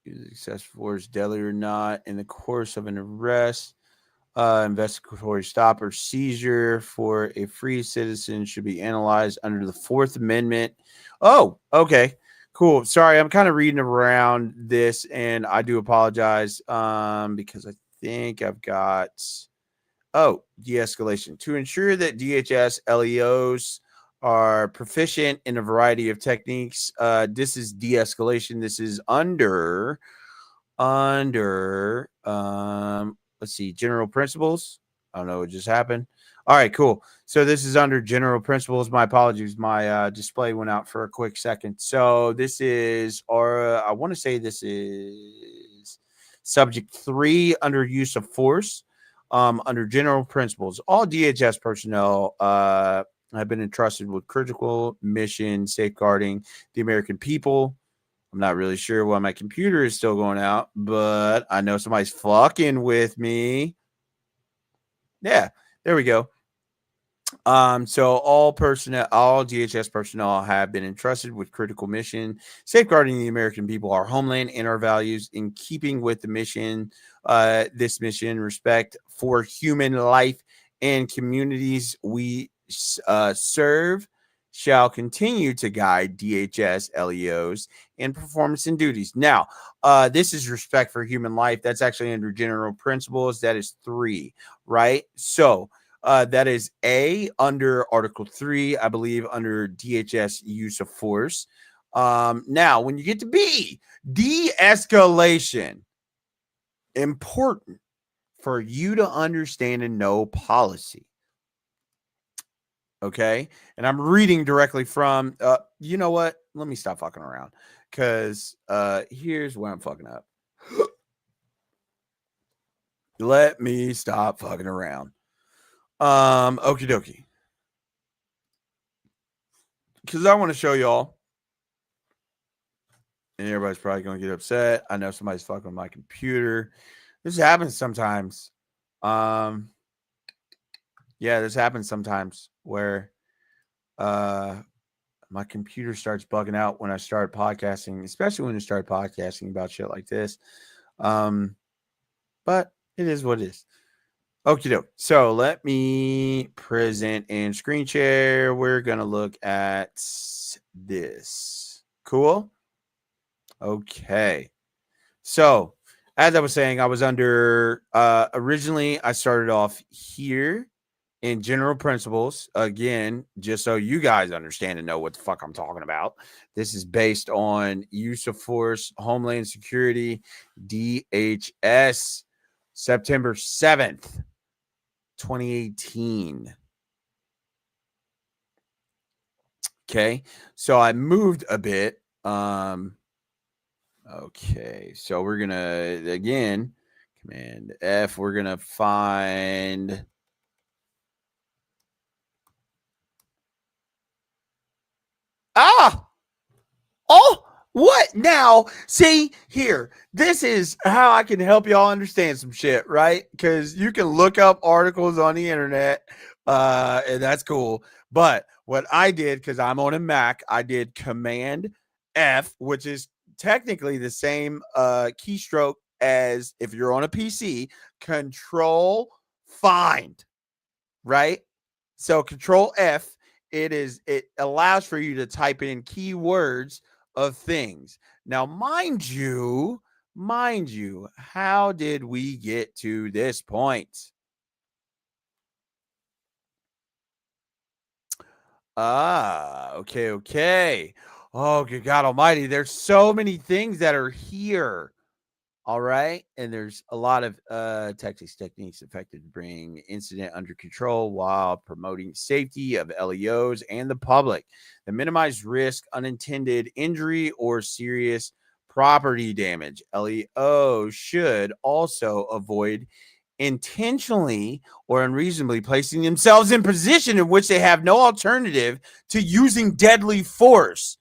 S1: Use excessive force, deadly or not, in the course of an arrest. Investigatory stop or seizure for a free citizen should be analyzed under the Fourth Amendment. Oh, okay, cool. Sorry, I'm kind of reading around this, and I do apologize because I think I've got de-escalation to ensure that DHS LEOs are proficient in a variety of techniques. This is de-escalation. This is under let's see, general principles. I don't know what just happened. All right, cool. So this is under general principles. My apologies. My display went out for a quick second. So this is, or I want to say this is subject 3 under use of force. Under general principles, all DHS personnel have been entrusted with critical mission safeguarding the American people. I'm not really sure why my computer is still going out, but I know somebody's fucking with me. Yeah, there we go. So all DHS personnel have been entrusted with critical mission, safeguarding the American people, our homeland, and our values in keeping with the mission. This mission, respect for human life and communities we serve, shall continue to guide DHS LEOs in performance and duties. Now, this is respect for human life. That's actually under general principles. That is 3, right? So that is A under Article 3, I believe, under DHS use of force. Now, when you get to B, de-escalation. Important for you to understand and know policy. Okay. And I'm reading directly from, you know what? Let me stop fucking around because here's where I'm fucking up. Let me stop fucking around. Okie dokie. Because I want to show y'all. And everybody's probably going to get upset. I know somebody's fucking with my computer. This happens sometimes. Yeah, this happens sometimes where my computer starts bugging out when I start podcasting, especially when I start podcasting about shit like this. But it is what it is. Okie doke. So let me present and screen share. We're going to look at this. Cool. Okay. So as I was saying, I was under, originally I started off here in general principles. Again, just so you guys understand and know what the fuck I'm talking about. This is based on use of force, Homeland Security, DHS, September 7th, 2018. Okay. So I moved a bit. Okay, so we're gonna again Command F. We're gonna find what now? See here, this is how I can help y'all understand some shit, right? Because you can look up articles on the internet, and that's cool. But what I did, because I'm on a Mac, I did Command F, which is technically the same keystroke as if you're on a PC. Control find, right? So Control F, it allows for you to type in keywords of things. Now, mind you, how did we get to this point? Okay. Oh, good God Almighty. There's so many things that are here. All right. And there's a lot of tactics, techniques effective to bring incident under control while promoting safety of LEOs and the public that minimize risk, unintended injury, or serious property damage. LEOs should also avoid intentionally or unreasonably placing themselves in position in which they have no alternative to using deadly force.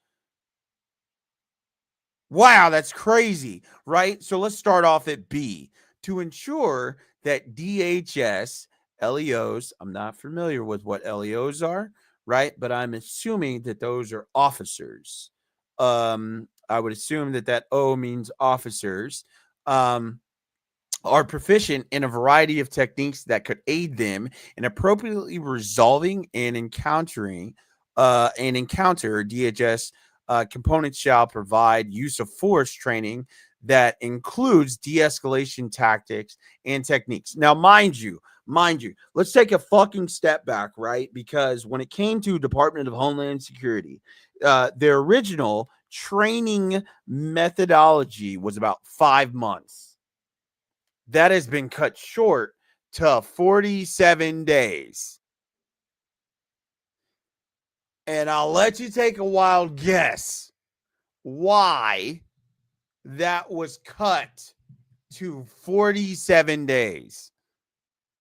S1: Wow, that's crazy, right? So let's start off at B. To ensure that DHS LEOs, I'm not familiar with what LEOs are, right? But I'm assuming that those are officers. I would assume that that O means officers. Are proficient in a variety of techniques that could aid them in appropriately resolving and encountering an encounter. DHS components shall provide use of force training that includes de-escalation tactics and techniques. Now, mind you, let's take a fucking step back, right? Because when it came to Department of Homeland Security, their original training methodology was about 5 months. That has been cut short to 47 days. And I'll let you take a wild guess why that was cut to 47 days.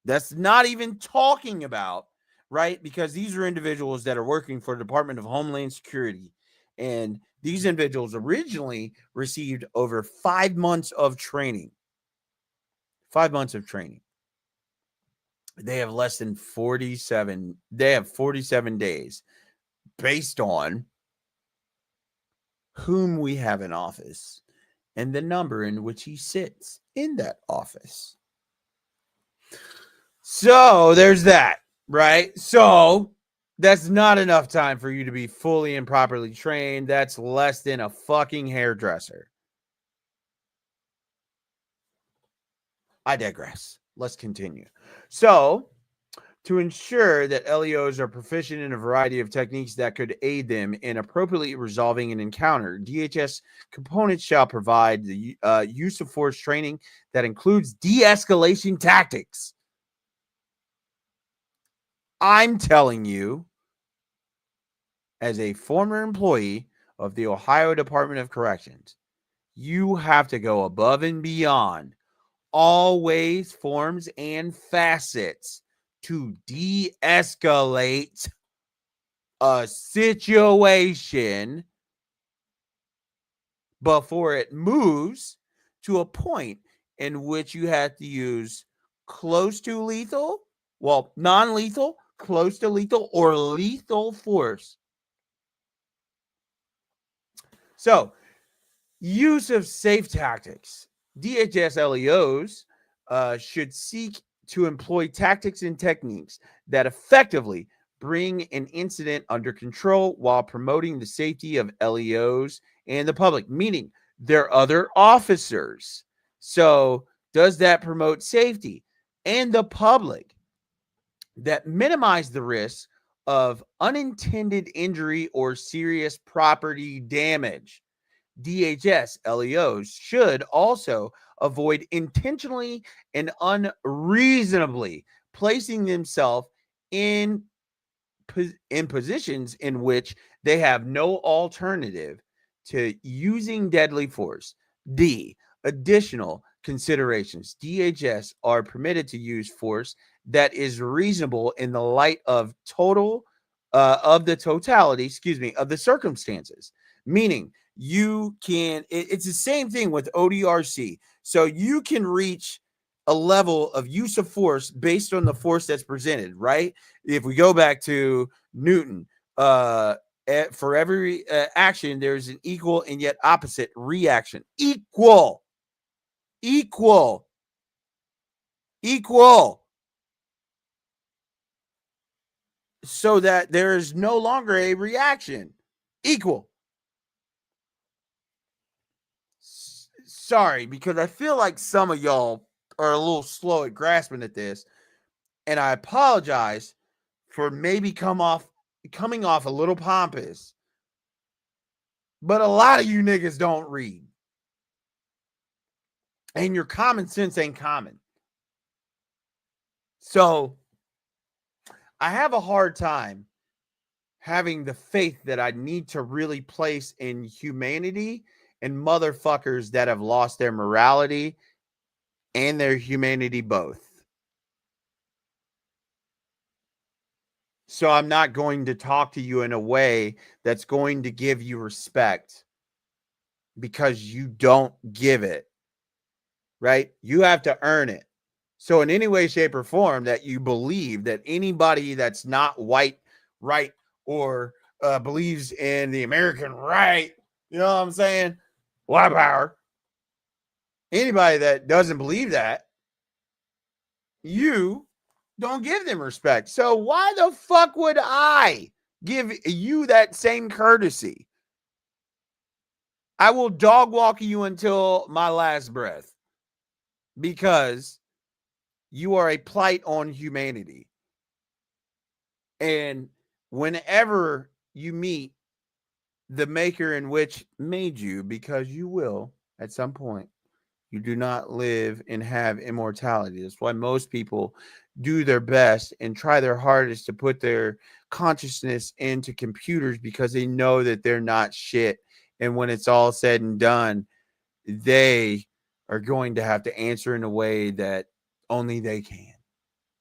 S1: That's not even talking about, right? Because these are individuals that are working for the Department of Homeland Security. And these individuals originally received over 5 months of training. 5 months of training. They have less than 47. They have 47 days based on whom we have in office and the number in which he sits in that office. So there's that, right? So that's not enough time for you to be fully and properly trained. That's less than a fucking hairdresser. I digress. Let's continue. So, to ensure that LEOs are proficient in a variety of techniques that could aid them in appropriately resolving an encounter, DHS components shall provide the use of force training that includes de-escalation tactics. I'm telling you, as a former employee of the Ohio Department of Corrections, you have to go above and beyond all ways, forms, and facets to de-escalate a situation before it moves to a point in which you have to use close to lethal, well, non-lethal, close to lethal, or lethal force. So, use of safe tactics. DHS LEOs should seek to employ tactics and techniques that effectively bring an incident under control while promoting the safety of LEOs and the public, meaning their other officers. So, does that promote safety and the public that minimize the risk of unintended injury or serious property damage? DHS LEOs should also avoid intentionally and unreasonably placing themselves in positions in which they have no alternative to using deadly force. D. Additional considerations. DHS are permitted to use force that is reasonable in the light of the totality, of the circumstances. Meaning, you can, it's the same thing with ODRC. So you can reach a level of use of force based on the force that's presented, right? If we go back to Newton, for every action, there's an equal and yet opposite reaction. Equal. So that there is no longer a reaction. Equal. Sorry, because I feel like some of y'all are a little slow at grasping at this, and I apologize for maybe coming off coming off a little pompous, but a lot of you niggas don't read. And your common sense ain't common. So I have a hard time having the faith that I need to really place in humanity and motherfuckers that have lost their morality and their humanity both. So I'm not going to talk to you in a way that's going to give you respect because you don't give it, right? You have to earn it. So in any way, shape, or form that you believe that anybody that's not white, right, or believes in the American right, you know what I'm saying? White power. Anybody that doesn't believe that, you don't give them respect. So why the fuck would I give you that same courtesy? I will dog walk you until my last breath because you are a plight on humanity. And whenever you meet the maker in which made you, because you will at some point, you do not live and have immortality. That's why most people do their best and try their hardest to put their consciousness into computers because they know that they're not shit. And when it's all said and done, they are going to have to answer in a way that only they can.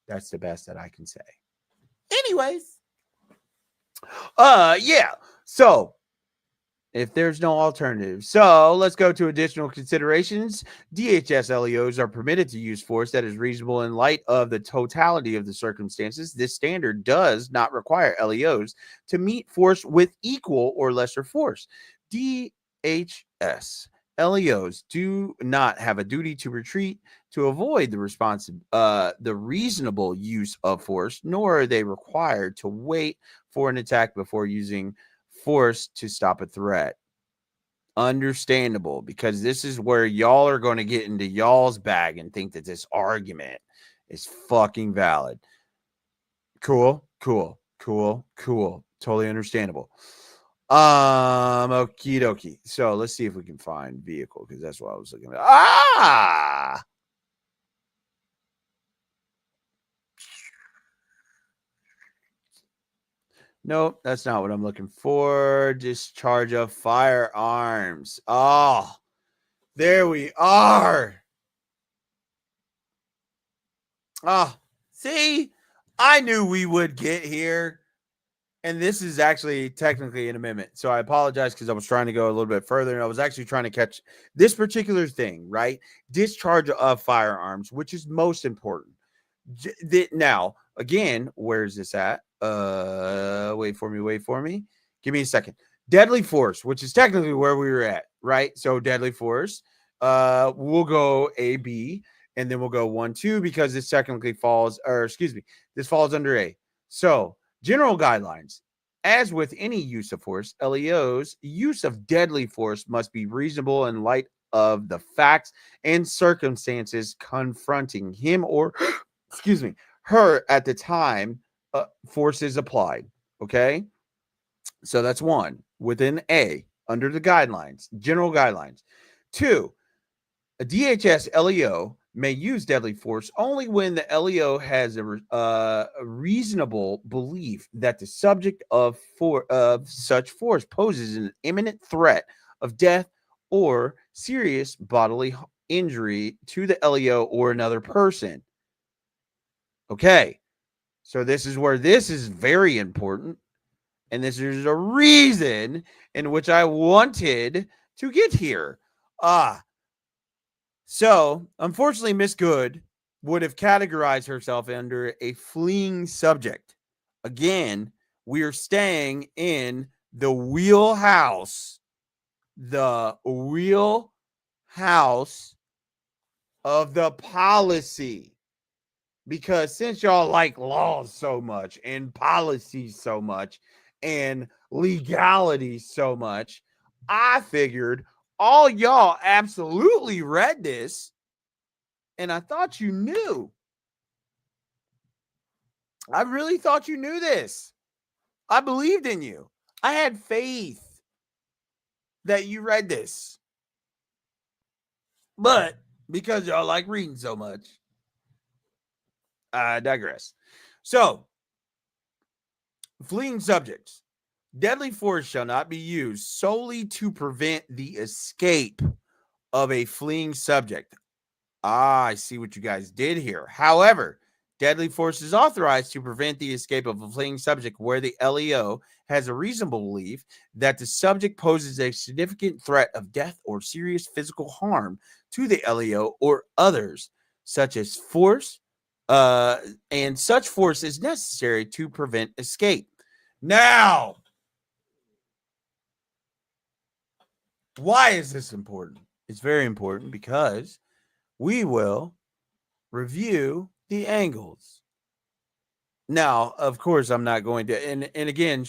S1: That's the best that I can say. Anyways. Yeah. So if there's no alternative. So let's go to additional considerations. DHS LEOs are permitted to use force that is reasonable in light of the totality of the circumstances. This standard does not require LEOs to meet force with equal or lesser force. DHS LEOs do not have a duty to retreat to avoid the reasonable use of force, nor are they required to wait for an attack before using force to stop a threat. Understandable, because this is where y'all are going to get into y'all's bag and think that this argument is fucking valid. Cool. Totally understandable. Okie dokie. So let's see if we can find vehicle, because that's what I was looking at. Nope, that's not what I'm looking for. Discharge of firearms. Oh, there we are. Oh, see, I knew we would get here. And this is actually technically an amendment. So I apologize because I was trying to go a little bit further. And I was actually trying to catch this particular thing, right? Discharge of firearms, which is most important. Now, again, where's this at? Wait for me. Give me a second. Deadly force, which is technically where we were at, right? So deadly force. We'll go A, B, and then we'll go 1, 2, because this technically falls, or excuse me, this falls under A. So general guidelines. As with any use of force, LEO's use of deadly force must be reasonable in light of the facts and circumstances confronting him or, excuse me, her at the time force is applied. Okay? So that's 1 within A, under the guidelines, general guidelines. 2, a DHS LEO may use deadly force only when the LEO has a reasonable belief that the subject of such force poses an imminent threat of death or serious bodily injury to the LEO or another person. Okay, so this is where this is very important, and this is a reason in which I wanted to get here. So, unfortunately, Miss Good would have categorized herself under a fleeing subject. Again, we are staying in the wheelhouse of the policy. Because since y'all like laws so much and policies so much and legality so much, I figured all y'all absolutely read this, and I thought you knew. I really thought you knew this. I believed in you. I had faith that you read this. But because y'all like reading so much, I digress. So, fleeing subjects. Deadly force shall not be used solely to prevent the escape of a fleeing subject. I see what you guys did here. However, deadly force is authorized to prevent the escape of a fleeing subject where the LEO has a reasonable belief that the subject poses a significant threat of death or serious physical harm to the LEO or others, such as force, and such force is necessary to prevent escape. Now, why is this important? It's very important because we will review the angles. Now, of course, I'm not going to, and again,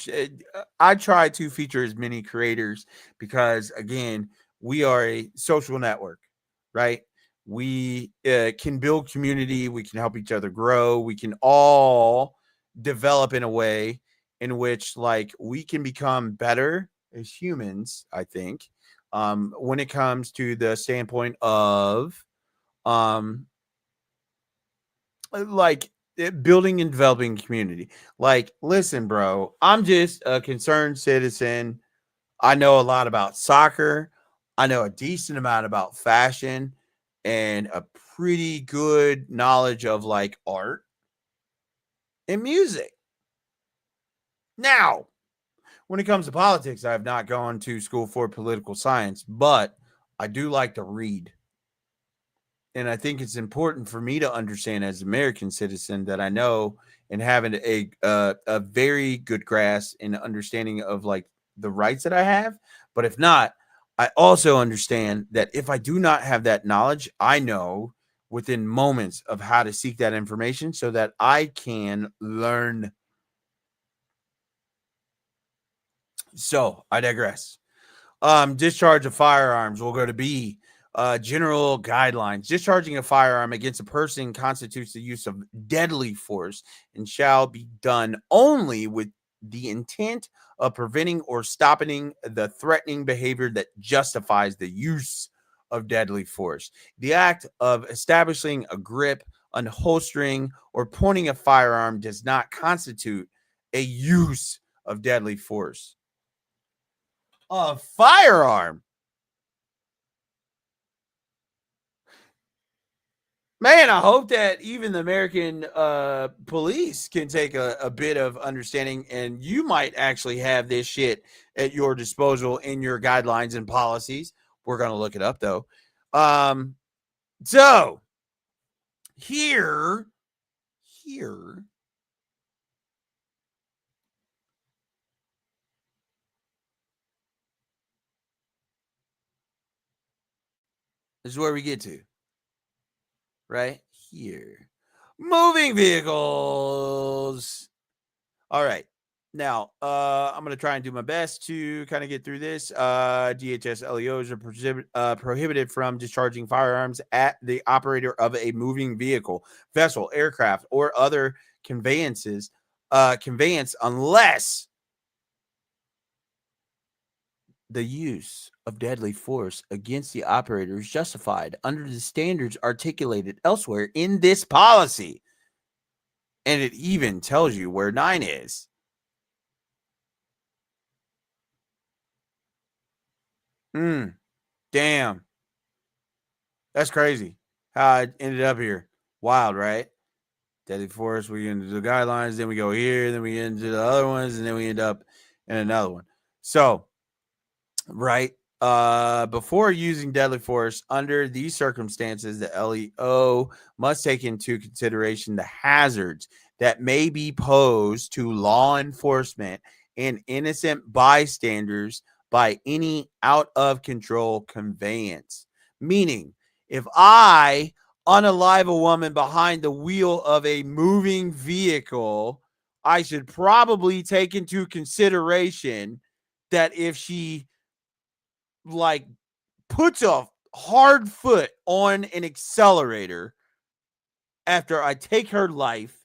S1: I try to feature as many creators because, again, we are a social network, right? We can build community. We can help each other grow. We can all develop in a way in which, like, we can become better as humans, I think, when it comes to the standpoint of, like, building and developing community. Like, listen, bro, I'm just a concerned citizen. I know a lot about soccer. I know a decent amount about fashion and a pretty good knowledge of, like, art and music. Now, when it comes to politics, I have not gone to school for political science, but I do like to read. And I think it's important for me to understand as an American citizen that I know and having a very good grasp and understanding of, like, the rights that I have. But if not, I also understand that if I do not have that knowledge, I know within moments of how to seek that information so that I can learn. So I digress. Discharge of firearms. We'll go to B. General guidelines. Discharging a firearm against a person constitutes the use of deadly force and shall be done only with the intent of preventing or stopping the threatening behavior that justifies the use of deadly force. The act of establishing a grip, unholstering, or pointing a firearm does not constitute a use of deadly force. A firearm. Man, I hope that even the American police can take a bit of understanding, and you might actually have this shit at your disposal in your guidelines and policies. We're going to look it up, though. So here is where we get to. Right here. Moving vehicles. All right. Now, I'm going to try and do my best to kind of get through this. DHS LEOs are prohibited from discharging firearms at the operator of a moving vehicle, vessel, aircraft, or other conveyance unless the use of deadly force against the operator is justified under the standards articulated elsewhere in this policy. And it even tells you where 9 is. Damn. That's crazy how I ended up here. Wild, right? Deadly force, we get into the guidelines, then we go here, then we get into the other ones, and then we end up in another one. So, right, before using deadly force under these circumstances, the LEO must take into consideration the hazards that may be posed to law enforcement and innocent bystanders by any out of control conveyance. Meaning, if I unalive a woman behind the wheel of a moving vehicle, I should probably take into consideration that if she, like, puts a hard foot on an accelerator after I take her life,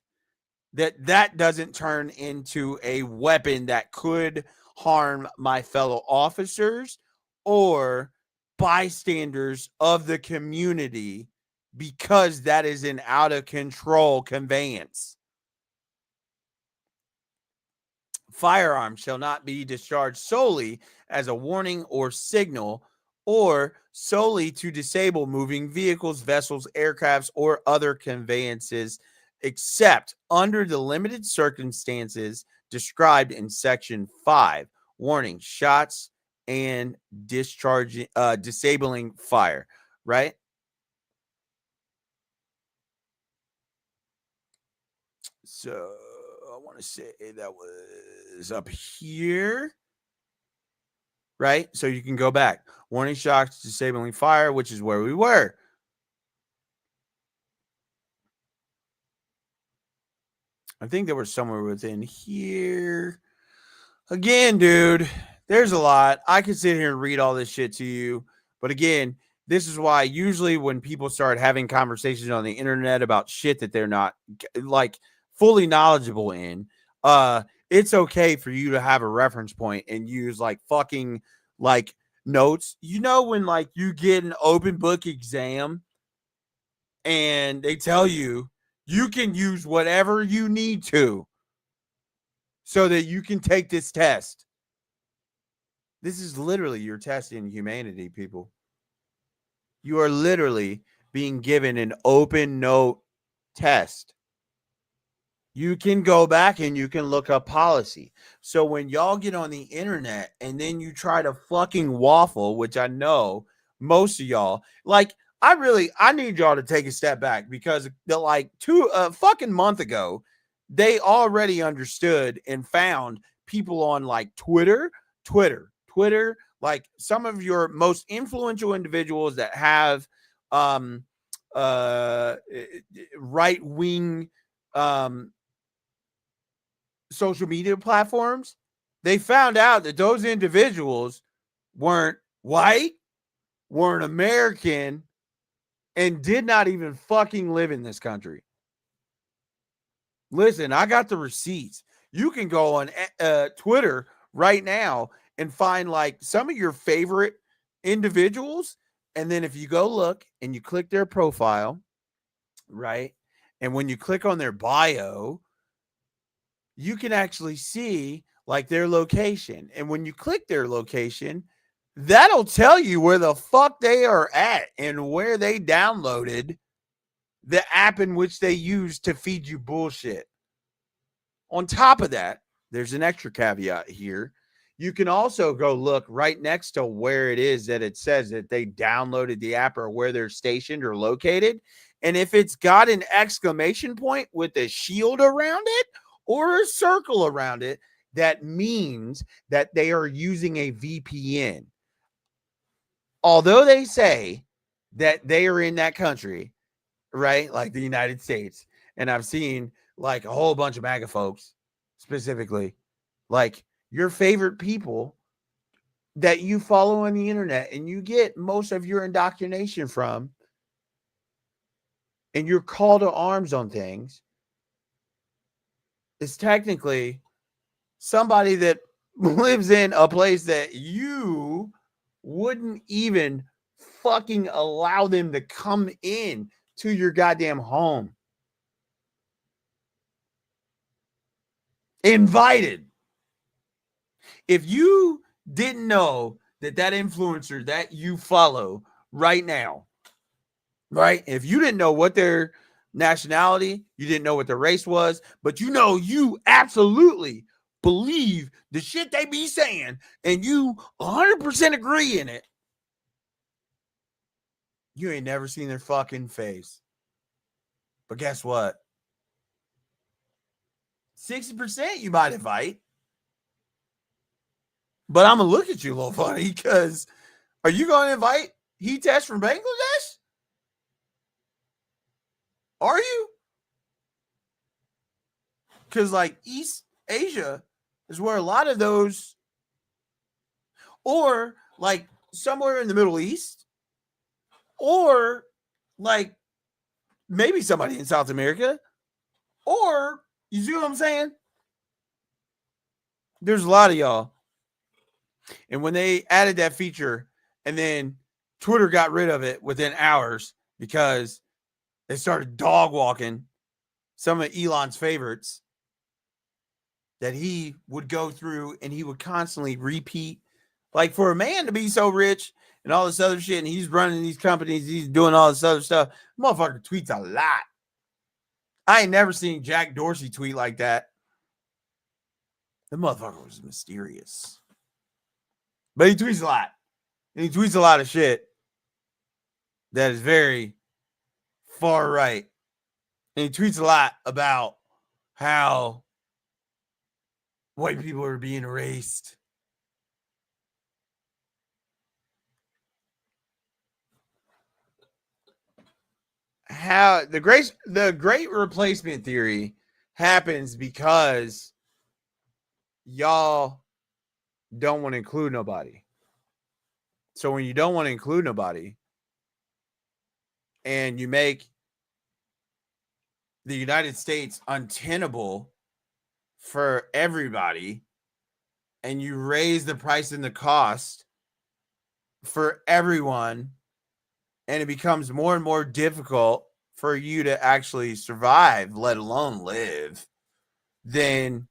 S1: that doesn't turn into a weapon that could harm my fellow officers or bystanders of the community, because that is an out of control conveyance. Firearms shall not be discharged solely as a warning or signal, or solely to disable moving vehicles, vessels, aircrafts, or other conveyances, except under the limited circumstances described in Section 5. Warning: shots and discharging, disabling fire. Right? So I want to say that was up here. Right? So you can go back. Warning: shots, disabling fire, which is where we were. I think there was somewhere within here. Again, dude, there's a lot. I could sit here and read all this shit to you. But again, this is why usually when people start having conversations on the internet about shit that they're not like fully knowledgeable in, it's okay for you to have a reference point and use like fucking like notes. You know, when like you get an open book exam and they tell you you can use whatever you need to so that you can take this test. This is literally your test in humanity, people. You are literally being given an open note test. You can go back and you can look up policy. So when y'all get on the internet and then you try to fucking waffle, which I know most of y'all, like, I need y'all to take a step back, because the like fucking month ago, they already understood and found people on like Twitter, like some of your most influential individuals that have right wing social media platforms. They found out that those individuals weren't white, weren't American, and did not even fucking live in this country. Listen, I got the receipts. You can go on Twitter right now and find like some of your favorite individuals. And then if you go look and you click their profile, right? And when you click on their bio, you can actually see like their location. And when you click their location, that'll tell you where the fuck they are at and where they downloaded the app in which they use to feed you bullshit. On top of that, there's an extra caveat here. You can also go look right next to where it is that it says that they downloaded the app or where they're stationed or located. And if it's got an exclamation point with a shield around it or a circle around it, that means that they are using a VPN. Although they say that they are in that country, right? Like the United States. And I've seen like a whole bunch of MAGA folks specifically, like your favorite people that you follow on the internet and you get most of your indoctrination from, and your call to arms on things, is technically somebody that lives in a place that you wouldn't even fucking allow them to come in to your goddamn home. Invited. If you didn't know that influencer that you follow right now, right? If you didn't know what their nationality, you didn't know what their race was, but you know you absolutely believe the shit they be saying and you 100% agree in it, you ain't never seen their fucking face. But guess what? 60% you might invite. But I'm going to look at you a little funny, because are you going to invite heat test from Bangladesh? Are you? Because like East Asia is where a lot of those, or like somewhere in the Middle East, or like maybe somebody in South America, or You see what I'm saying? There's a lot of y'all. And when they added that feature and then Twitter got rid of it within hours because they started dog walking some of Elon's favorites that he would go through and he would constantly repeat. Like for a man to be so rich and all this other shit, and he's running these companies, he's doing all this other stuff. Motherfucker tweets a lot. I ain't never seen Jack Dorsey tweet like that. The motherfucker was mysterious. But he tweets a lot. And he tweets a lot of shit that is very far right. And he tweets a lot about how white people are being erased. How the great replacement theory happens because y'all don't want to include nobody. So when you don't want to include nobody and you make the United States untenable for everybody and you raise the price and the cost for everyone, and it becomes more and more difficult for you to actually survive, let alone live, then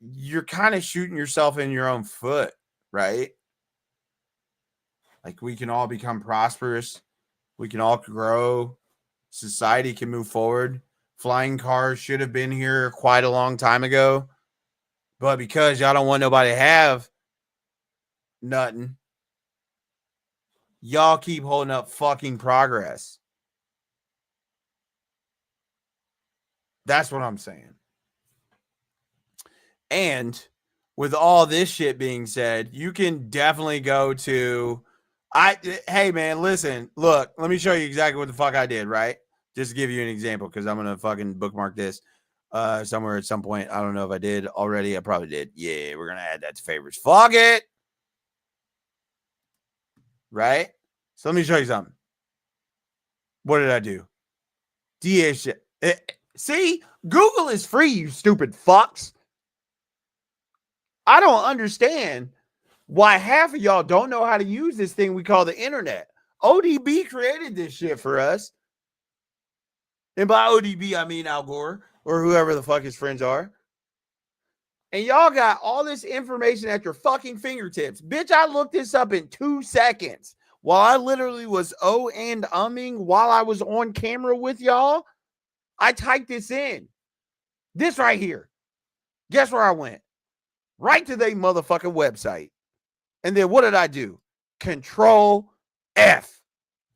S1: you're kind of shooting yourself in your own foot, right? Like we can all become prosperous. We can all grow. Society can move forward. Flying cars should have been here quite a long time ago. But because y'all don't want nobody to have nothing, y'all keep holding up fucking progress. That's what I'm saying. And with all this shit being said, you can definitely go to hey man, listen, look, let me show you exactly what the fuck I did, right? Just to give you an example, because I'm gonna fucking bookmark this somewhere at some point. I don't know if I did already. I probably did. Yeah, we're gonna add that to favorites. Fuck it. Right? So let me show you something. What did I do? DA shit. See, Google is free, you stupid fucks. I don't understand why half of y'all don't know how to use this thing we call the internet. ODB created this shit for us. And by ODB, I mean Al Gore or whoever the fuck his friends are. And y'all got all this information at your fucking fingertips. Bitch, I looked this up in 2 seconds while I literally was umming while I was on camera with y'all. I typed this in. This right here. Guess where I went? Right to their motherfucking website. And then what did I do? Control F.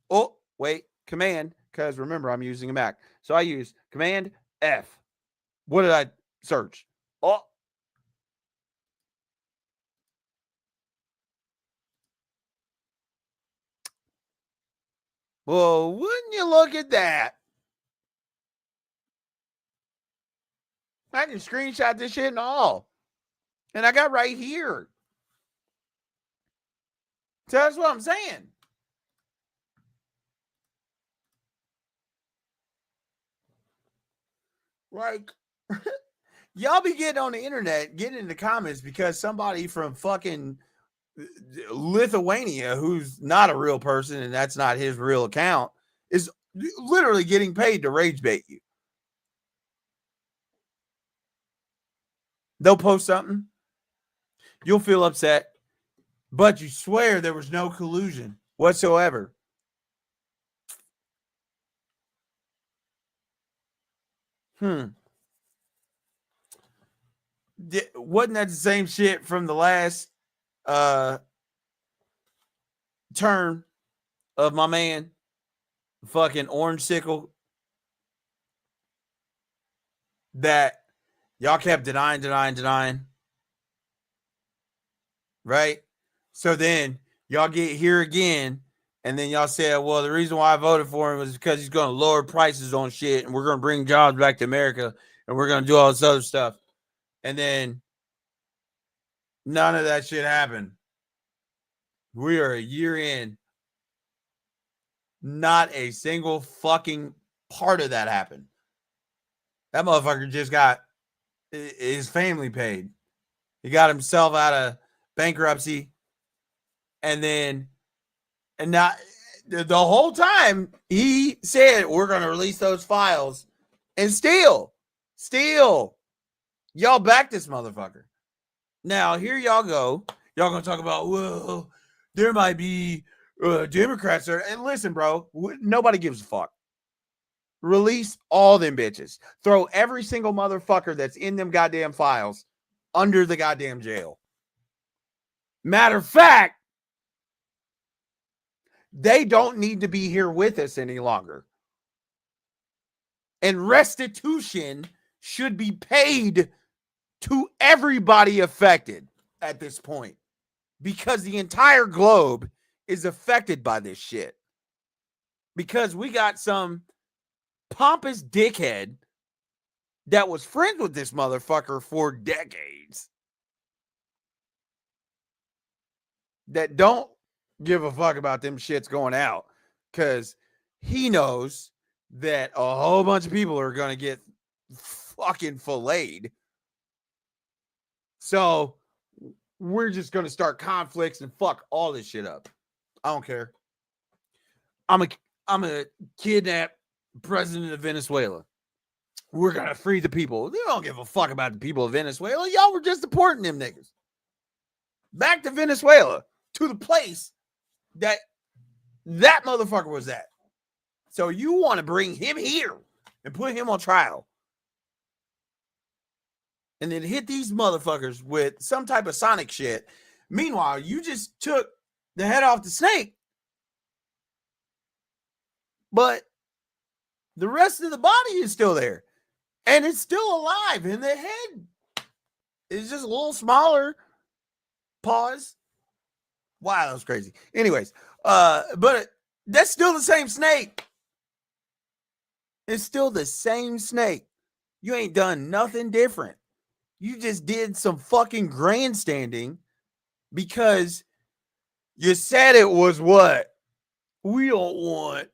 S1: Oh, wait. Command. Because remember, I'm using a Mac. So I use Command F. What did I search? Oh. Well, wouldn't you look at that? I can screenshot this shit and all. And I got right here. So that's what I'm saying. Like, y'all be getting on the internet, getting in the comments because somebody from fucking Lithuania, who's not a real person and that's not his real account, is literally getting paid to rage bait you. They'll post something. You'll feel upset, but you swear there was no collusion whatsoever. Wasn't that the same shit from the last term of my man, fucking Orange Sickle, that y'all kept denying? Right? So then y'all get here again, and then y'all said, well, the reason why I voted for him was because he's going to lower prices on shit, and we're going to bring jobs back to America, and we're going to do all this other stuff. And then none of that shit happened. We are a year in. Not a single fucking part of that happened. That motherfucker just got his family paid. He got himself out of bankruptcy. And now the whole time he said, we're going to release those files. And still, y'all back this motherfucker. Now, here y'all go. Y'all going to talk about, well, there might be Democrats there. And listen, bro, nobody gives a fuck. Release all them bitches. Throw every single motherfucker that's in them goddamn files under the goddamn jail. Matter of fact, they don't need to be here with us any longer. And restitution should be paid to everybody affected at this point, because the entire globe is affected by this shit. Because we got some pompous dickhead that was friends with this motherfucker for decades that don't give a fuck about them shits going out, because he knows that a whole bunch of people are going to get fucking filleted. So we're just going to start conflicts and fuck all this shit up. I don't care. I'm a kidnap president of Venezuela. We're going to free the people. They don't give a fuck about the people of Venezuela. Y'all were just deporting them niggas back to Venezuela, to the place that motherfucker was at. So you want to bring him here and put him on trial and then hit these motherfuckers with some type of sonic shit. Meanwhile, you just took the head off the snake, but the rest of the body is still there and it's still alive, and the head is just a little smaller. Pause. Wow, that was crazy. Anyways, but that's still the same snake. It's still the same snake. You ain't done nothing different. You just did some fucking grandstanding because you said it was what? We don't want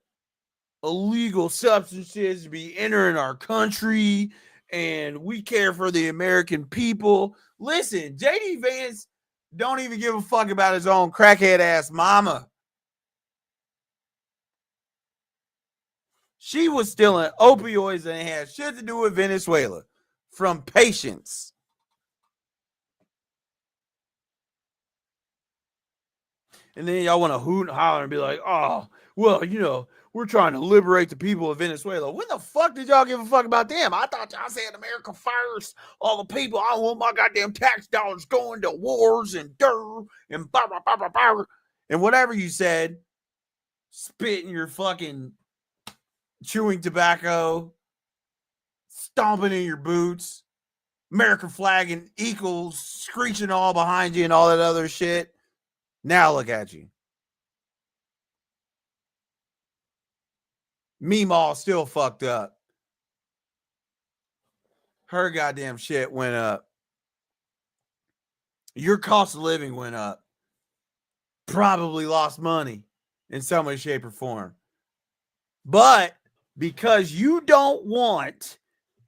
S1: illegal substances to be entering our country, and we care for the American people. Listen, J.D. Vance don't even give a fuck about his own crackhead ass mama. She was stealing opioids and it had shit to do with Venezuela from patients. And then y'all want to hoot and holler and be like, oh, well, you know, we're trying to liberate the people of Venezuela. When the fuck did y'all give a fuck about them? I thought y'all said America first. All the people, I don't want my goddamn tax dollars going to wars and dirt and blah, blah, blah, blah, blah. And whatever you said, spitting your fucking chewing tobacco, stomping in your boots, American flag and eagles screeching all behind you and all that other shit. Now look at you. Meemaw still fucked up. Her goddamn shit went up. Your cost of living went up. Probably lost money in some way, shape, or form. But because you don't want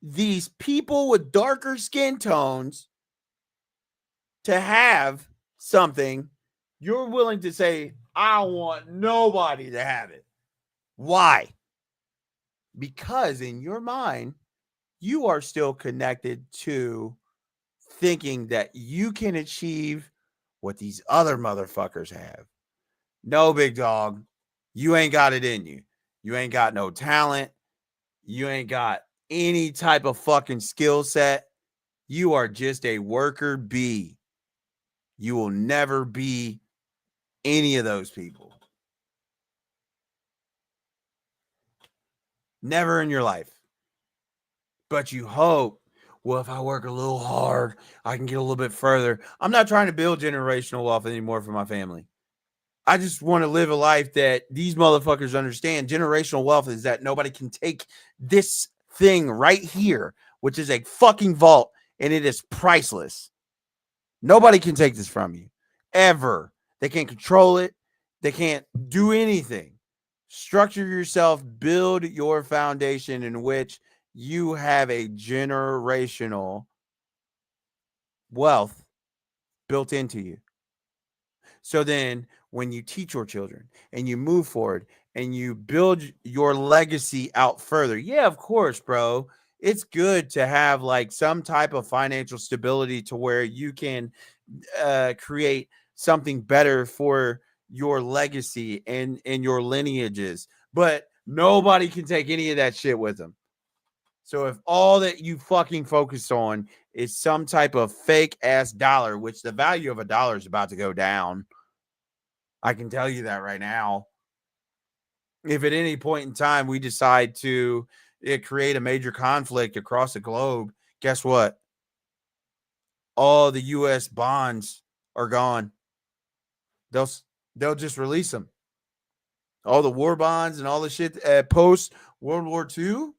S1: these people with darker skin tones to have something, you're willing to say, I don't want nobody to have it. Why? Because in your mind, you are still connected to thinking that you can achieve what these other motherfuckers have. No, big dog, you ain't got it in you. You ain't got no talent. You ain't got any type of fucking skill set. You are just a worker bee. You will never be any of those people. Never in your life. But you hope, well, if I work a little hard, I can get a little bit further. I'm not trying to build generational wealth anymore for my family. I just want to live a life that these motherfuckers understand. Generational wealth is that nobody can take this thing right here, which is a fucking vault, and it is priceless. Nobody can take this from you, ever. They can't control it. They can't do anything. Structure yourself, build your foundation in which you have a generational wealth built into you. So then when you teach your children and you move forward and you build your legacy out further, yeah, of course, bro, it's good to have like some type of financial stability to where you can create something better for your legacy and your lineages, but nobody can take any of that shit with them. So if all that you fucking focus on is some type of fake ass dollar, which the value of a dollar is about to go down, I can tell you that right now. If at any point in time we decide to create a major conflict across the globe, guess what? All the U.S. bonds are gone. They'll just release them. All the war bonds and all the shit post World War II,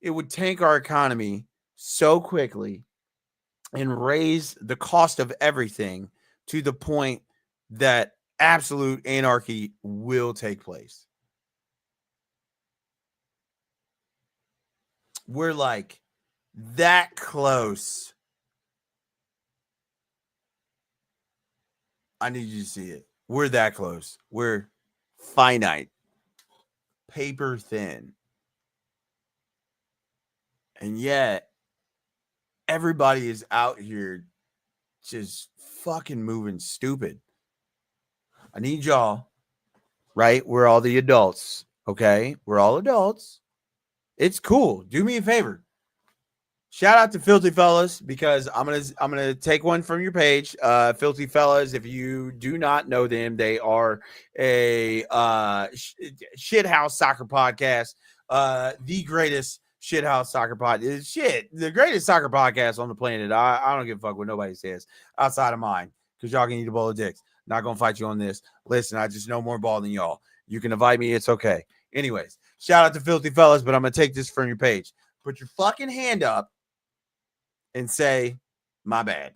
S1: it would tank our economy so quickly and raise the cost of everything to the point that absolute anarchy will take place. We're like that close. I need you to see it. We're that close. We're finite, paper thin. And yet, everybody is out here just fucking moving stupid. I need y'all, right? We're all the adults, okay? We're all adults. It's cool. Do me a favor. Shout out to Filthy Fellas, because I'm gonna take one from your page. Filthy Fellas, if you do not know them, they are a shithouse soccer podcast. The greatest shithouse soccer podcast. The greatest soccer podcast on the planet. I don't give a fuck what nobody says outside of mine, because y'all can eat a bowl of dicks. Not gonna fight you on this. Listen, I just know more ball than y'all. You can invite me, it's okay. Anyways, shout out to Filthy Fellas, but I'm gonna take this from your page. Put your fucking hand up and say, my bad.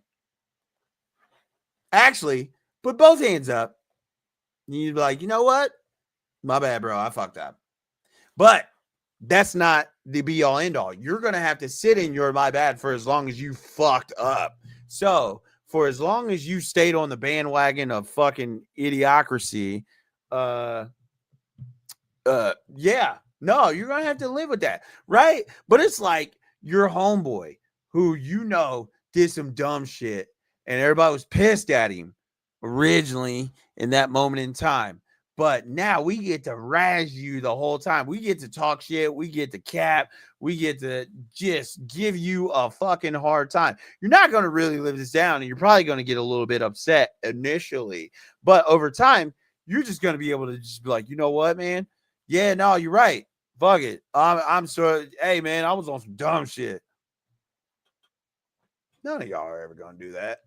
S1: Actually, put both hands up. And you'd be like, you know what? My bad, bro. I fucked up. But that's not the be all end all. You're going to have to sit in your my bad for as long as you fucked up. So for as long as you stayed on the bandwagon of fucking idiocracy, yeah, no, you're going to have to live with that. Right. But it's like your homeboy who did some dumb shit and everybody was pissed at him originally in that moment in time. But now we get to razz you the whole time. We get to talk shit. We get to cap. We get to just give you a fucking hard time. You're not going to really live this down, and you're probably going to get a little bit upset initially. But over time, you're just going to be able to just be like, you know what, man? Yeah, no, you're right. Fuck it. I'm sorry. Hey, man, I was on some dumb shit. None of y'all are ever going to do that.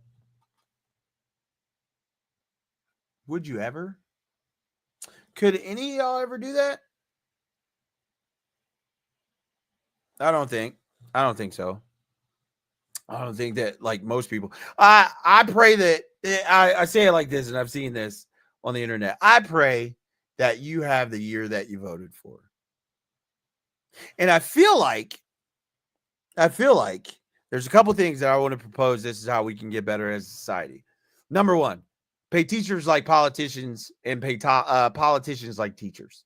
S1: Would you ever? Could any of y'all ever do that? I don't think so. I don't think that, like, most people. I pray that I say it like this, and I've seen this on the internet. I pray that you have the year that you voted for. And I feel like there's a couple things that I want to propose. This is how we can get better as a society. Number one, pay teachers like politicians and pay politicians like teachers.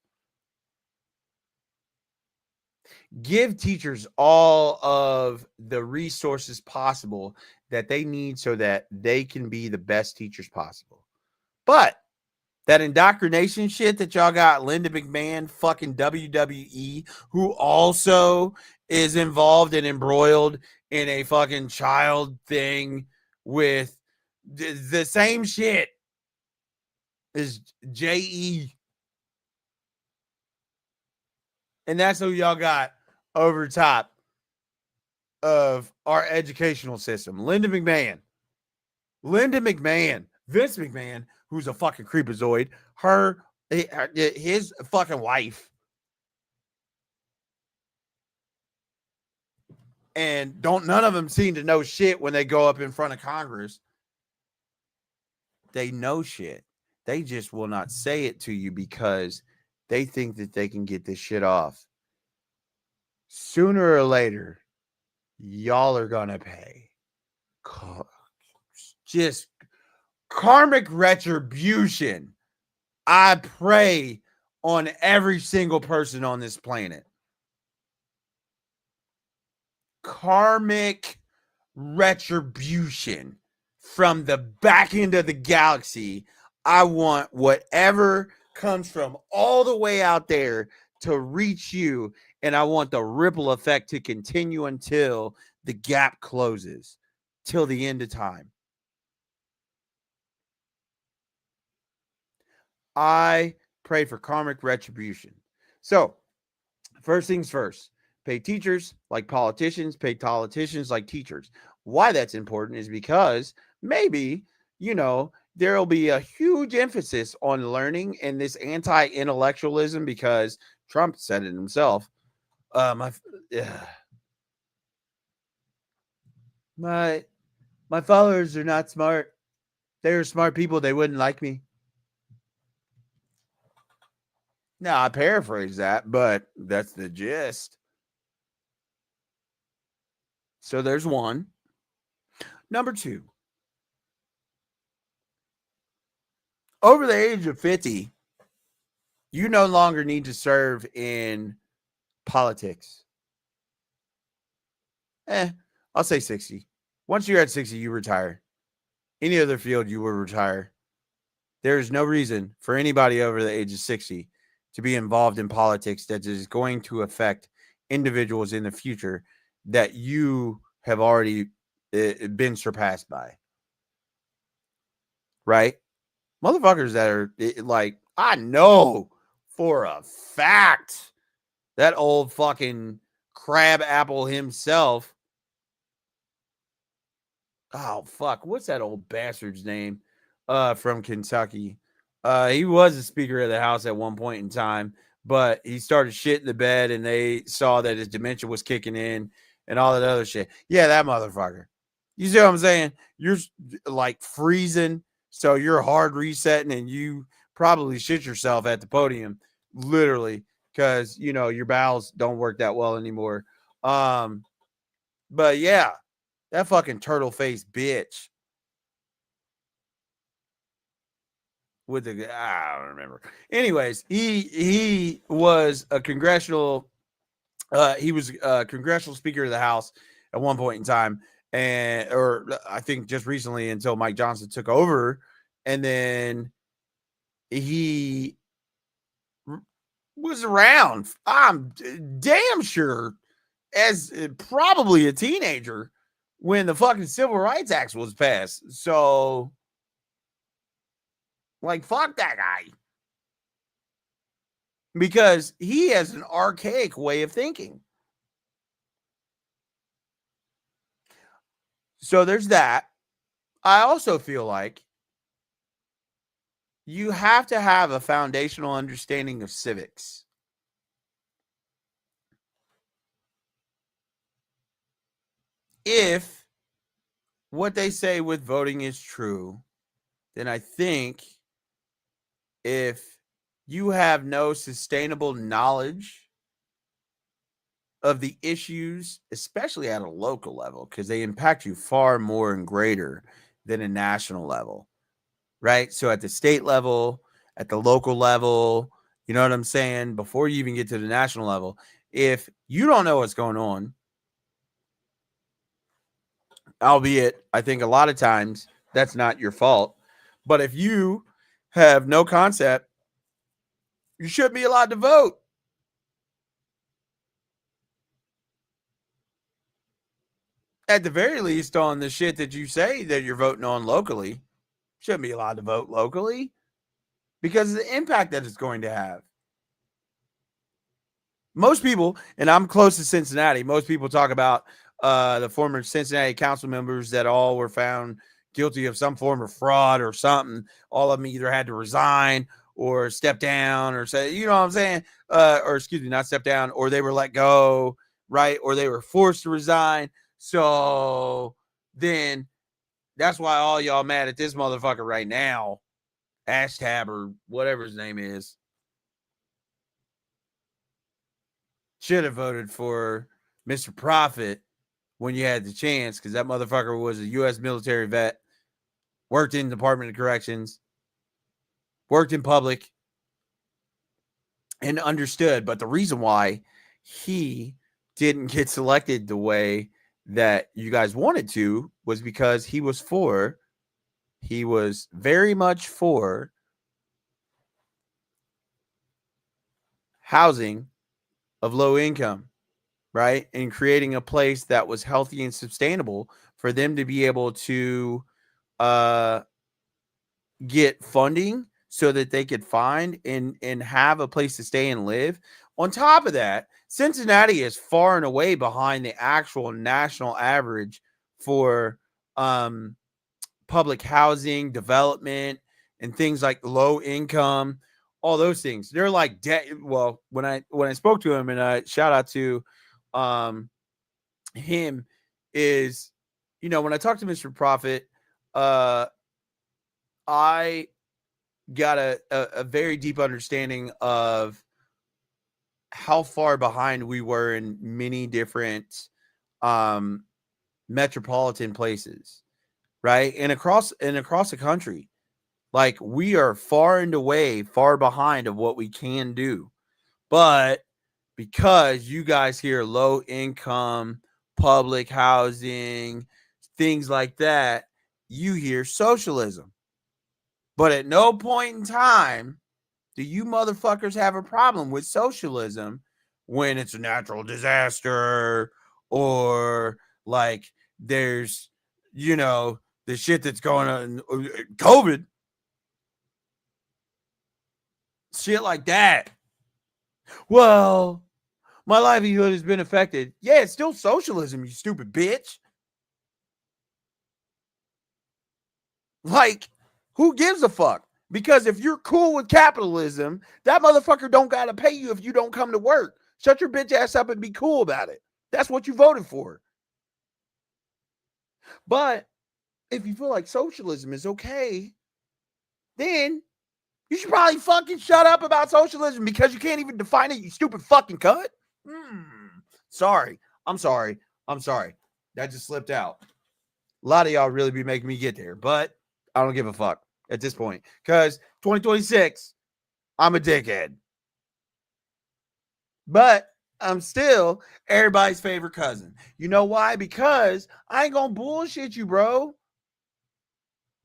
S1: Give teachers all of the resources possible that they need so that they can be the best teachers possible. But that indoctrination shit that y'all got, Linda McMahon, fucking WWE, who also is involved and embroiled in a fucking child thing with the same shit as J.E. And that's who y'all got over top of our educational system. Linda McMahon, Vince McMahon, who's a fucking creepazoid, his fucking wife, and none of them seem to know shit when they go up in front of Congress. They know shit. They just will not say it to you because they think that they can get this shit off. sooner or later, y'all are gonna pay. Just karmic retribution. I pray on every single person on this planet. Karmic retribution from the back end of the galaxy. I want whatever comes from all the way out there to reach you, and I want the ripple effect to continue until the gap closes, till the end of time. I pray for karmic retribution. So, first things first, pay teachers like politicians, pay politicians like teachers. Why that's important is because maybe, there'll be a huge emphasis on learning and this anti-intellectualism because Trump said it himself. My followers are not smart. They were smart people. They wouldn't like me. Now, I paraphrase that, but that's the gist. So there's one. Number two, over the age of 50, you no longer need to serve in politics. I'll say 60. Once you're at 60, you retire. Any other field, you will retire. There is no reason for anybody over the age of 60 to be involved in politics that is going to affect individuals in the future that you have already been surpassed by. Right? Motherfuckers that are like, I know for a fact that old fucking crab apple himself. Oh, fuck. What's that old bastard's name from Kentucky? He was a Speaker of the House at one point in time, but he started shitting the bed and they saw that his dementia was kicking in and all that other shit. Yeah, that motherfucker. You see what I'm saying? You're like freezing, so you're hard resetting and you probably shit yourself at the podium, literally, because, your bowels don't work that well anymore. But yeah, that fucking turtle-faced bitch. With the I don't remember. Anyways, he was a congressional congressional Speaker of the House at one point in time, or I think just recently until Mike Johnson took over, and then he was around. I'm damn sure as probably a teenager when the fucking Civil Rights Act was passed. So, like, fuck that guy. Because he has an archaic way of thinking. So there's that. I also feel like you have to have a foundational understanding of civics. If what they say with voting is true, then I think if you have no sustainable knowledge of the issues, especially at a local level, because they impact you far more and greater than a national level, right? So at the state level, at the local level, you know what I'm saying? Before you even get to the national level, if you don't know what's going on, albeit I think a lot of times that's not your fault, but if you have no concept, you shouldn't be allowed to vote. At the very least, on the shit that you say that you're voting on locally, shouldn't be allowed to vote locally because of the impact that it's going to have. Most people, and I'm close to Cincinnati, most people talk about the former Cincinnati council members that all were found guilty of some form of fraud or something. All of them either had to resign or step down or say, you know what I'm saying? Or excuse me, not step down, or they were let go, right? Or they were forced to resign. So then that's why all y'all mad at this motherfucker right now, Ashtab or whatever his name is. should have voted for Mr. Profit when you had the chance, because that motherfucker was a U.S. military vet, worked in the Department of Corrections, worked in public, and understood. But the reason why he didn't get selected the way that you guys wanted to was because he was very much for housing of low income, right? And creating a place that was healthy and sustainable for them to be able to get funding so that they could find and have a place to stay and live. On top of that, Cincinnati is far and away behind the actual national average for public housing development and things like low income, all those things. They're like well, when I spoke to him, and shout out to him, is, you know, when I talked to Mr. Profit, I got a very deep understanding of how far behind we were in many different metropolitan places, right? And across the country. Like, we are far and away far behind of what we can do. But because you guys hear low income, public housing, things like that, you hear socialism. But at no point in time do you motherfuckers have a problem with socialism when it's a natural disaster, or like there's, you know, the shit that's going on, COVID, shit like that. Well, my livelihood has been affected. Yeah, it's still socialism, you stupid bitch. Like, who gives a fuck? Because if you're cool with capitalism, that motherfucker don't got to pay you if you don't come to work. Shut your bitch ass up and be cool about it. That's what you voted for. But if you feel like socialism is okay, then you should probably fucking shut up about socialism, because you can't even define it, you stupid fucking cunt. Sorry. I'm sorry. That just slipped out. A lot of y'all really be making me get there, but I don't give a fuck at this point, because 2026, I'm a dickhead. But I'm still everybody's favorite cousin. You know why? Because I ain't gonna bullshit you, bro.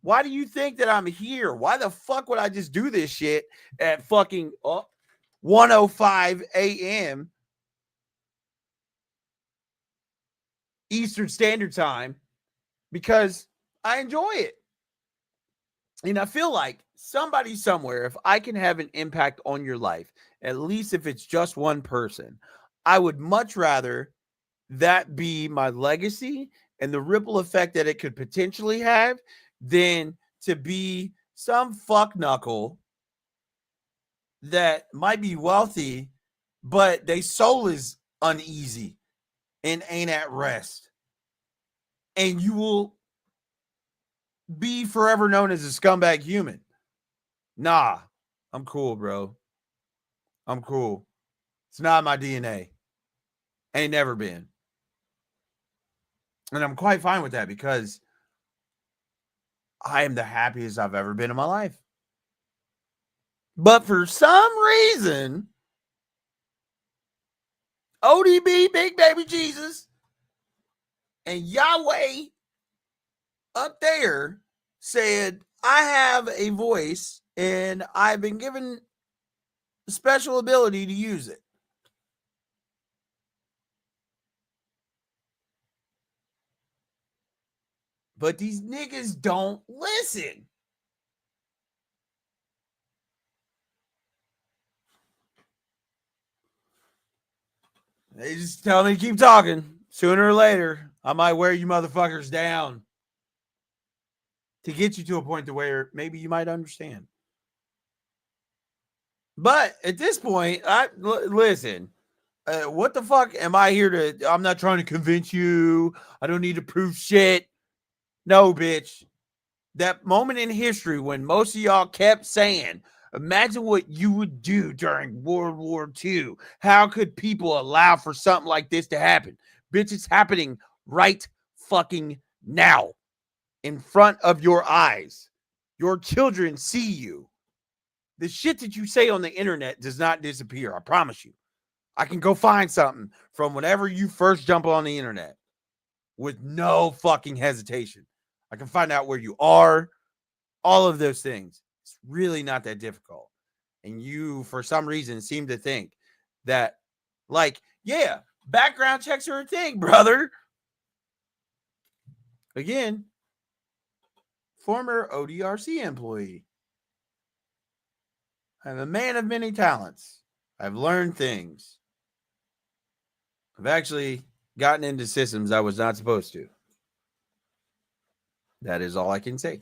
S1: Why do you think that I'm here? Why the fuck would I just do this shit at fucking 1:05 a.m. Eastern Standard Time? Because I enjoy it. And I feel like somebody somewhere, if I can have an impact on your life, at least if it's just one person, I would much rather that be my legacy and the ripple effect that it could potentially have than to be some fuck knuckle that might be wealthy, but their soul is uneasy and ain't at rest. And you will be forever known as a scumbag human. Nah, I'm cool, bro. I'm cool. It's not my DNA. Ain't never been. And I'm quite fine with that, because I am the happiest I've ever been in my life. But for some reason, ODB, Big Baby Jesus, and Yahweh up there said, I have a voice and I've been given a special ability to use it. But these niggas don't listen. They just tell me to keep talking. Sooner or later, I might wear you motherfuckers down to get you to a point to where maybe you might understand. But at this point, listen. What the fuck am I here to? I'm not trying to convince you. I don't need to prove shit. No, bitch. That moment in history when most of y'all kept saying, Imagine what you would do during World War II. How could people allow for something like this to happen? Bitch, it's happening right fucking now in front of your eyes. Your children see you. The shit that you say on the internet does not disappear. I promise you. I can go find something from whenever you first jump on the internet with no fucking hesitation. I can find out where you are, all of those things. It's really not that difficult. And you, for some reason, seem to think that, like, yeah, background checks are a thing, brother. Again, former ODRC employee. I'm a man of many talents. I've learned things. I've actually gotten into systems I was not supposed to. That is all I can say.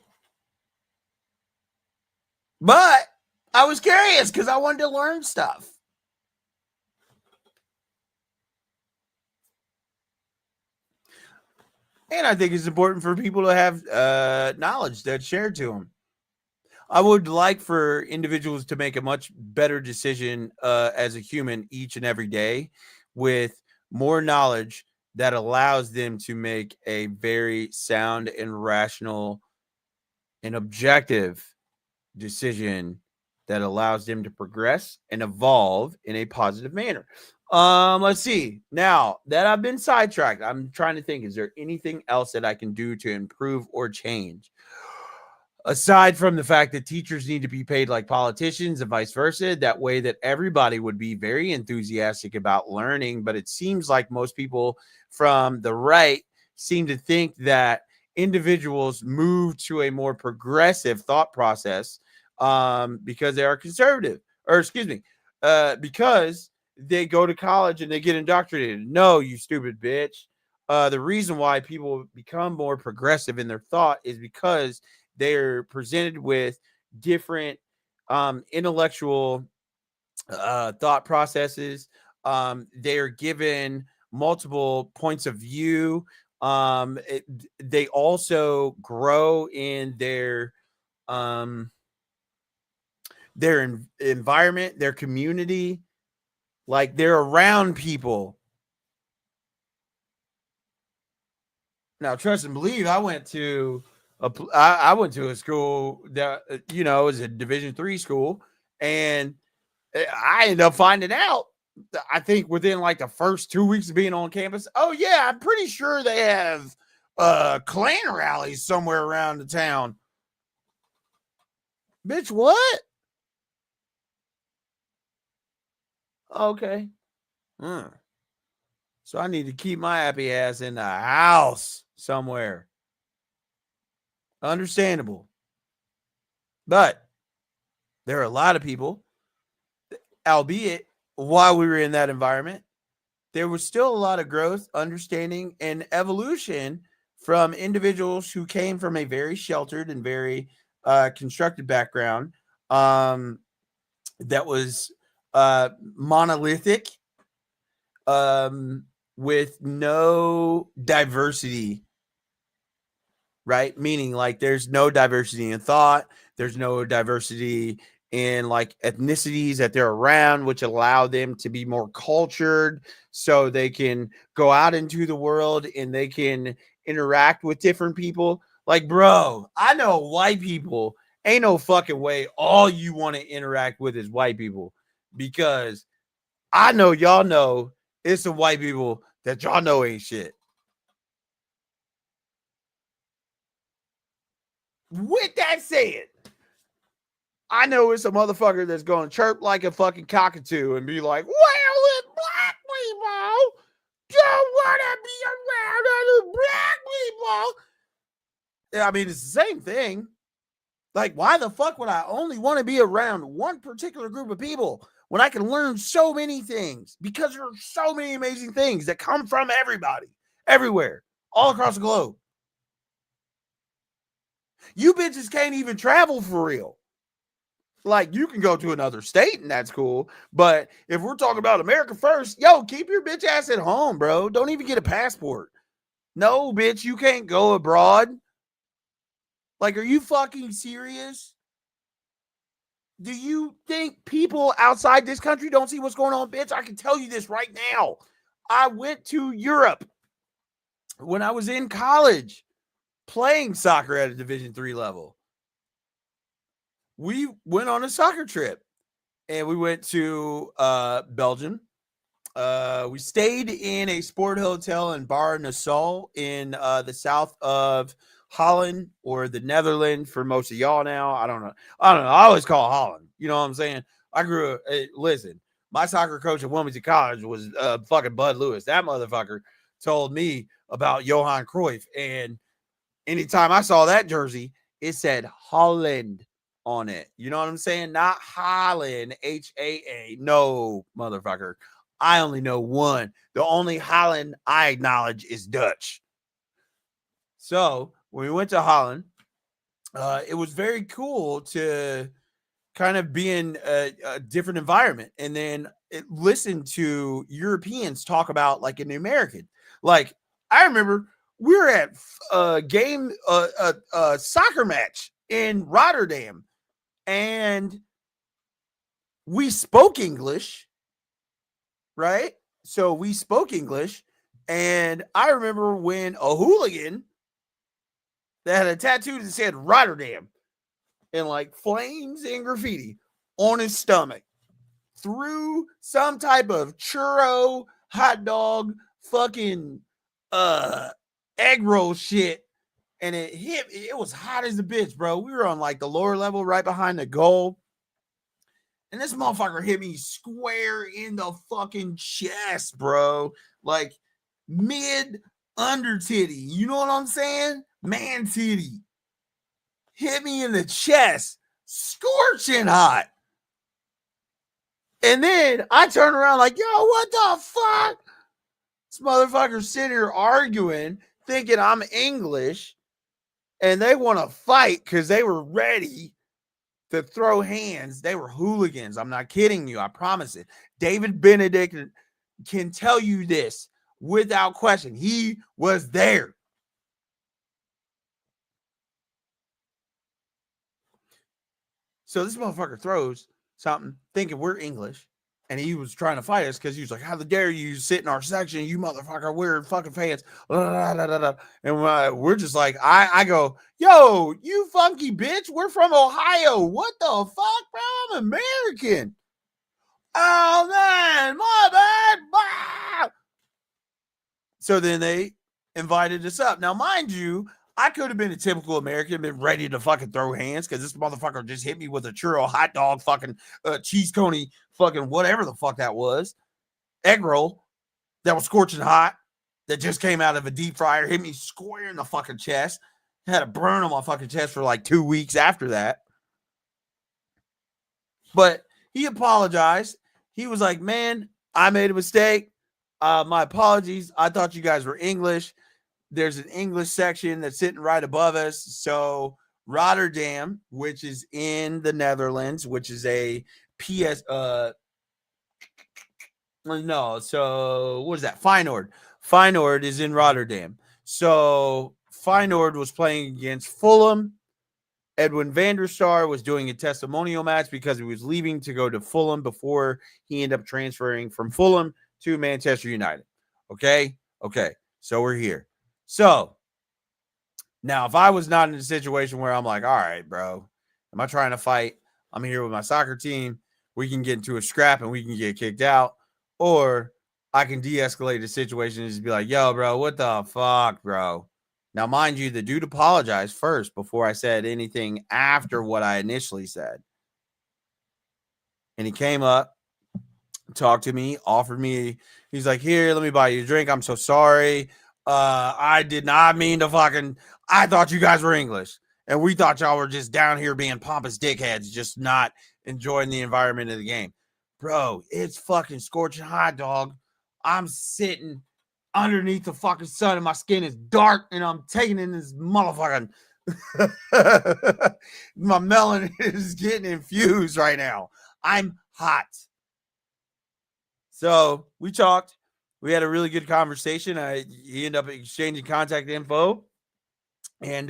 S1: But I was curious because I wanted to learn stuff. And I think it's important for people to have knowledge that's shared to them. I would like for individuals to make a much better decision as a human each and every day with more knowledge that allows them to make a very sound and rational and objective decision that allows them to progress and evolve in a positive manner. Let's see. Now that I've been sidetracked, I'm trying to think, is there anything else that I can do to improve or change? Aside from the fact that teachers need to be paid like politicians and vice versa, that way that everybody would be very enthusiastic about learning. But it seems like most people from the right seem to think that individuals move to a more progressive thought process because they are conservative, or excuse me, because they go to college and they get indoctrinated. No, you stupid bitch. The reason why people become more progressive in their thought is because they're presented with different intellectual thought processes. They're given multiple points of view. They also grow in their environment, their community. Like, they're around people. Now, trust and believe, I went to a school that, is a Division III school, and I ended up finding out, I think within like the first 2 weeks of being on campus, oh yeah, I'm pretty sure they have Klan rallies somewhere around the town. Bitch, what? Okay. So I need to keep my happy ass in the house somewhere. Understandable. But there are a lot of people, albeit while we were in that environment, there was still a lot of growth, understanding, and evolution from individuals who came from a very sheltered and very constructed background that was monolithic, with no diversity, right? Meaning, like, there's no diversity in thought, there's no diversity in like ethnicities that they're around, which allow them to be more cultured so they can go out into the world and they can interact with different people. Like, bro, I know white people, ain't no fucking way all you want to interact with is white people, because I know y'all know it's some white people that y'all know ain't shit. With that said, I know it's a motherfucker that's going to chirp like a fucking cockatoo and be like, well, it's black people don't want to be around other black people. Yeah, I mean, it's the same thing. Like, why the fuck would I only want to be around one particular group of people when I can learn so many things? Because there are so many amazing things that come from everybody, everywhere, all across the globe. You bitches can't even travel for real. Like, you can go to another state and that's cool. But if we're talking about America first, yo, keep your bitch ass at home, bro. Don't even get a passport. No, bitch, you can't go abroad. Like, are you fucking serious? Do you think people outside this country don't see what's going on, bitch? I can tell you this right now. I went to Europe when I was in college playing soccer at a Division III level. We went on a soccer trip and we went to Belgium. We stayed in a sport hotel in Bar Nassau in the south of Holland or the Netherlands for most of y'all now. I don't know. I always call Holland. You know what I'm saying? I grew up. Listen, my soccer coach at Wilmington College was fucking Bud Lewis. That motherfucker told me about Johan Cruyff. And anytime I saw that jersey, it said Holland on it. You know what I'm saying? Not Holland, H-A-A. No, motherfucker. I only know one. The only Holland I acknowledge is Dutch. So when we went to Holland, it was very cool to kind of be in a different environment and then listen to Europeans talk about like an American. Like I remember we were at a game, a soccer match in Rotterdam, and we spoke English. Right? So we spoke English. And I remember when a hooligan that had a tattoo that said Rotterdam and like flames and graffiti on his stomach threw some type of churro, hot dog, fucking egg roll shit. And it hit, it was hot as a bitch, bro. We were on like the lower level right behind the goal. And this motherfucker hit me square in the fucking chest, bro. Like mid under titty. You know what I'm saying? Man titty. Hit me in the chest. Scorching hot. And then I turn around like, yo, what the fuck? This motherfucker's sitting here arguing, thinking I'm English. And they want to fight because they were ready to throw hands. They were hooligans. I'm not kidding you. I promise it. David Benedict can tell you this without question. He was there. So this motherfucker throws something thinking we're English. And he was trying to fight us because he was like, how dare you sit in our section, you motherfucker, we're fucking fans. And we're just like, I go, yo, you funky bitch, we're from Ohio. What the fuck, bro? I'm American. Oh, man, my bad. Bah! So then they invited us up. Now, mind you, I could have been a typical American, been ready to fucking throw hands because this motherfucker just hit me with a churro, hot dog, fucking cheese coney, fucking whatever the fuck that was. Egg roll that was scorching hot that just came out of a deep fryer, hit me square in the fucking chest. Had a burn on my fucking chest for like 2 weeks after that. But he apologized. He was like, man, I made a mistake. My apologies. I thought you guys were English. There's an English section that's sitting right above us. So Rotterdam, which is in the Netherlands, which is a PS no, so what is that? Feyenoord. Feyenoord is in Rotterdam. So Feyenoord was playing against Fulham. Edwin van der Sar was doing a testimonial match because he was leaving to go to Fulham before he ended up transferring from Fulham to Manchester United. Okay. So we're here. So now if I was not in a situation where I'm like, all right, bro, am I trying to fight? I'm here with my soccer team. We can get into a scrap and we can get kicked out. Or I can de-escalate the situation and just be like, yo, bro, what the fuck, bro? Now, mind you, the dude apologized first before I said anything after what I initially said. And he came up, talked to me, offered me, he's like, here, let me buy you a drink. I'm so sorry. I did not mean to fucking, I thought you guys were English. And we thought y'all were just down here being pompous dickheads, just not enjoying the environment of the game. Bro, it's fucking scorching hot, dog. I'm sitting underneath the fucking sun and my skin is dark and I'm taking in this motherfucking my melon is getting infused right now. I'm hot. So we talked. We had a really good conversation. He ended up exchanging contact info. And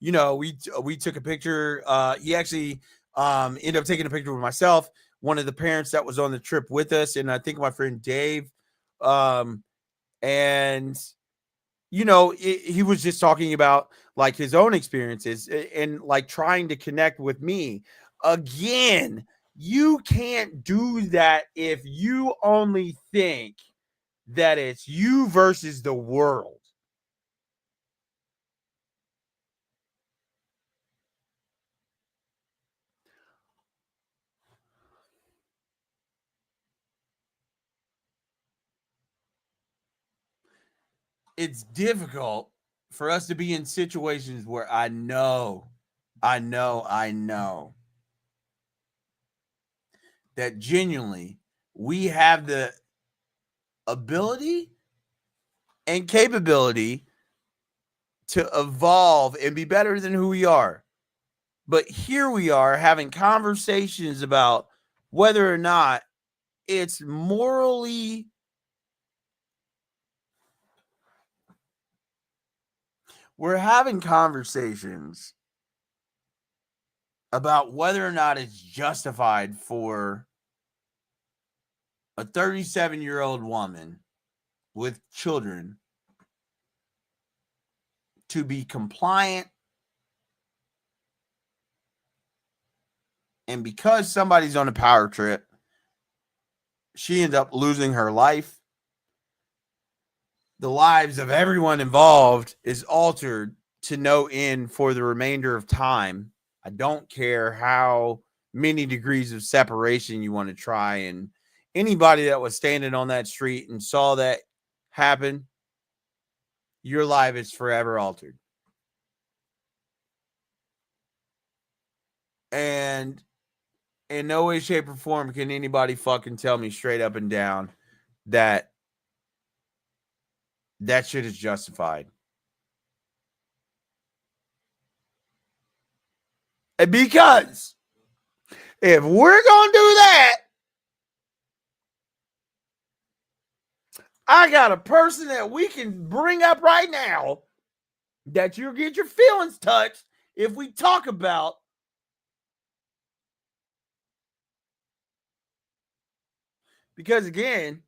S1: we took a picture. He actually Ended up taking a picture with myself, one of the parents that was on the trip with us, and I think my friend Dave. And you know, he was just talking about like his own experiences and like trying to connect with me. Again, you can't do that if you only think that it's you versus the world. It's difficult for us to be in situations where I know that genuinely we have the ability and capability to evolve and be better than who we are. But here we are having conversations about whether or not it's morally we're having conversations about whether or not it's justified for a 37-year-old woman with children to be compliant, and because somebody's on a power trip, she ends up losing her life. The lives of everyone involved is altered to no end for the remainder of time. I don't care how many degrees of separation you want to try. And anybody that was standing on that street and saw that happen, your life is forever altered. And in no way, shape, or form can anybody fucking tell me straight up and down that that shit is justified. Because if we're going to do that, I got a person that we can bring up right now that you'll get your feelings touched if we talk about because again,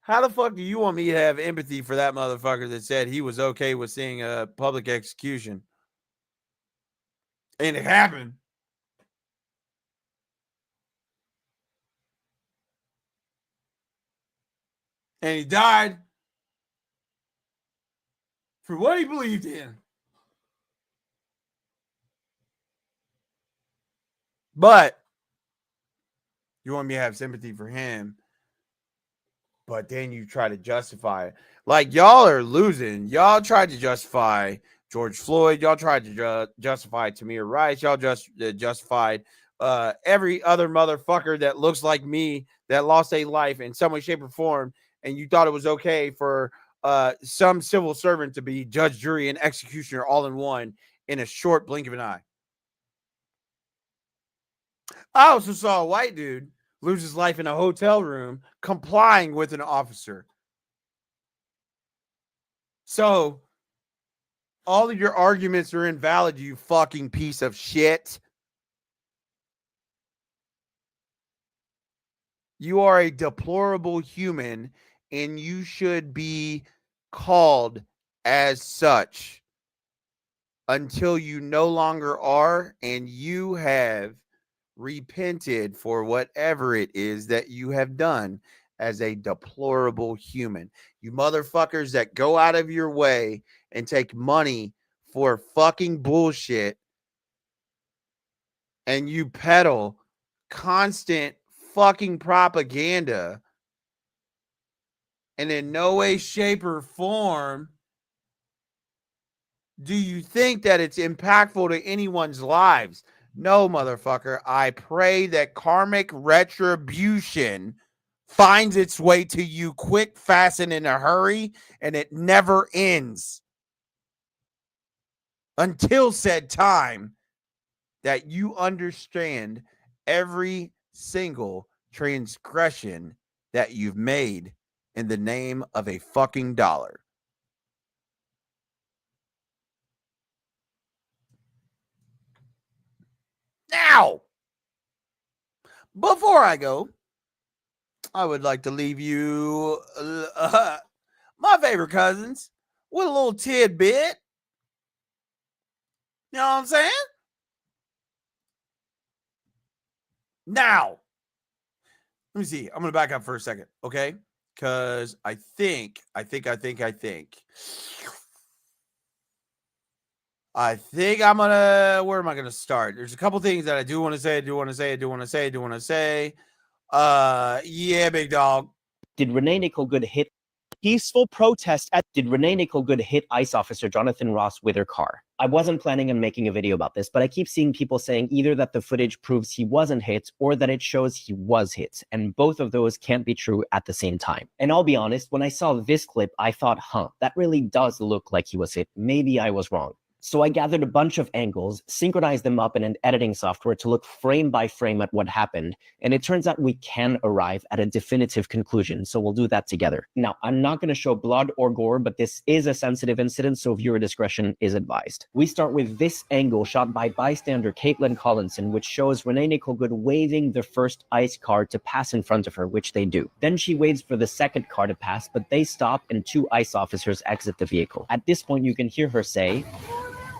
S1: how the fuck do you want me to have empathy for that motherfucker that said he was okay with seeing a public execution? And it happened. And he died for what he believed in. But you want me to have sympathy for him, but then you try to justify it. Like, y'all are losing. Y'all tried to justify George Floyd. Y'all tried to justify Tamir Rice. Y'all just justified every other motherfucker that looks like me that lost a life in some way, shape, or form. And you thought it was okay for some civil servant to be judge, jury, and executioner all in one in a short blink of an eye. I also saw a white dude lose his life in a hotel room complying with an officer. So all of your arguments are invalid, you fucking piece of shit. You are a deplorable human, and you should be called as such until you no longer are, and you have repented for whatever it is that you have done as a deplorable human. You motherfuckers that go out of your way and take money for fucking bullshit, and you peddle constant fucking propaganda, and in no way, shape, or form do you think that it's impactful to anyone's lives. No, motherfucker. I pray that karmic retribution finds its way to you quick, fast, and in a hurry, and it never ends until said time that you understand every single transgression that you've made in the name of a fucking dollar. Now, before I go, I would like to leave you my favorite cousins with a little tidbit. You know what I'm saying? Now, let me see. I'm going to back up for a second, okay? Because I think I'm gonna, where am I gonna start? There's a couple things that I do want to say. Yeah, big dog.
S6: Did Renee Nicole-Good hit peaceful protest at Did Renee Nicole-Good hit ICE officer Jonathan Ross with her car? I wasn't planning on making a video about this, but I keep seeing people saying either that the footage proves he wasn't hit or that it shows he was hit, and both of those can't be true at the same time. And I'll be honest, when I saw this clip, I thought, that really does look like he was hit. Maybe I was wrong. So I gathered a bunch of angles, synchronized them up in an editing software to look frame by frame at what happened, and it turns out we can arrive at a definitive conclusion, so we'll do that together. Now, I'm not going to show blood or gore, but this is a sensitive incident, so viewer discretion is advised. We start with this angle shot by bystander Caitlin Collinson, which shows Renee Nicole-Good waving the first ICE car to pass in front of her, which they do. Then she waits for the second car to pass, but they stop and 2 ICE officers exit the vehicle. At this point, you can hear her say,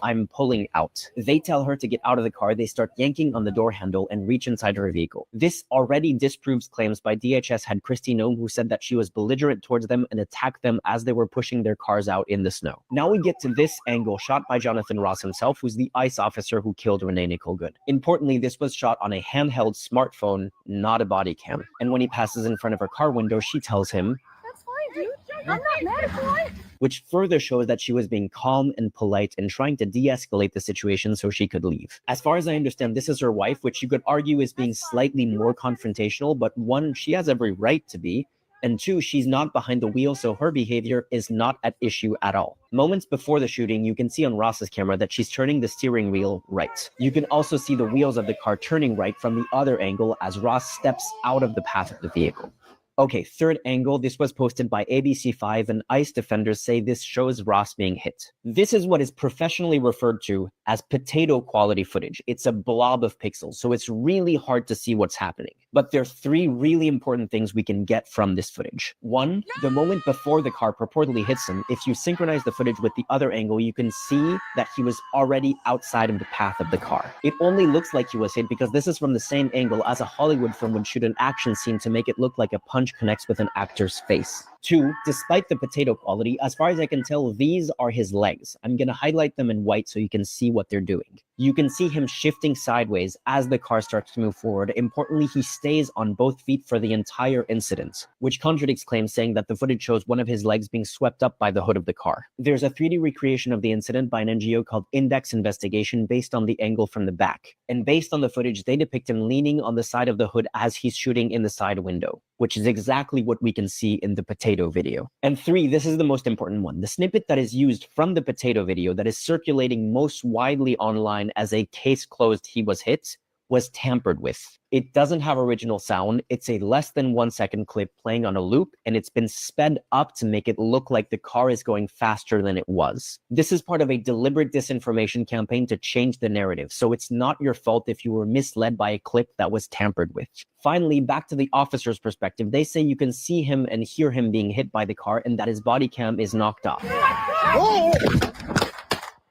S6: "I'm pulling out." They tell her to get out of the car. They start yanking on the door handle and reach inside her vehicle. This already disproves claims by DHS head Christy Nome, who said that she was belligerent towards them and attacked them as they were pushing their cars out in the snow. Now we get to this angle shot by Jonathan Ross himself, who's the ICE officer who killed Renee Nicole-Good. Importantly, this was shot on a handheld smartphone, not a body cam. And when he passes in front of her car window, she tells him, "That's fine, dude. I'm not mad at you." Which further shows that she was being calm and polite and trying to de-escalate the situation so she could leave. As far as I understand, this is her wife, which you could argue is being slightly more confrontational, but 1, she has every right to be, and 2, she's not behind the wheel, so her behavior is not at issue at all. Moments before the shooting, you can see on Ross's camera that she's turning the steering wheel right. You can also see the wheels of the car turning right from the other angle as Ross steps out of the path of the vehicle. Okay, third angle, this was posted by ABC5, and ICE defenders say this shows Ross being hit. This is what is professionally referred to as potato quality footage. It's a blob of pixels, so it's really hard to see what's happening. But there are 3 really important things we can get from this footage. 1, the moment before the car purportedly hits him, if you synchronize the footage with the other angle, you can see that he was already outside of the path of the car. It only looks like he was hit because this is from the same angle as a Hollywood film would shoot an action scene to make it look like a punch connects with an actor's face. 2, despite the potato quality, as far as I can tell, these are his legs. I'm going to highlight them in white so you can see what they're doing. You can see him shifting sideways as the car starts to move forward. Importantly, he stays on both feet for the entire incident, which contradicts claims saying that the footage shows one of his legs being swept up by the hood of the car. There's a 3D recreation of the incident by an NGO called Index Investigation based on the angle from the back. And based on the footage, they depict him leaning on the side of the hood as he's shooting in the side window, which is exactly what we can see in the potato video. And 3, this is the most important one. The snippet that is used from the potato video that is circulating most widely online as a case closed he was hit was tampered with. It doesn't have original sound. It's a less than 1 second clip playing on a loop, and it's been sped up to make it look like the car is going faster than it was. This is part of a deliberate disinformation campaign to change the narrative, so it's not your fault if you were misled by a clip that was tampered with. Finally, back to the officer's perspective, they say you can see him and hear him being hit by the car and that his body cam is knocked off.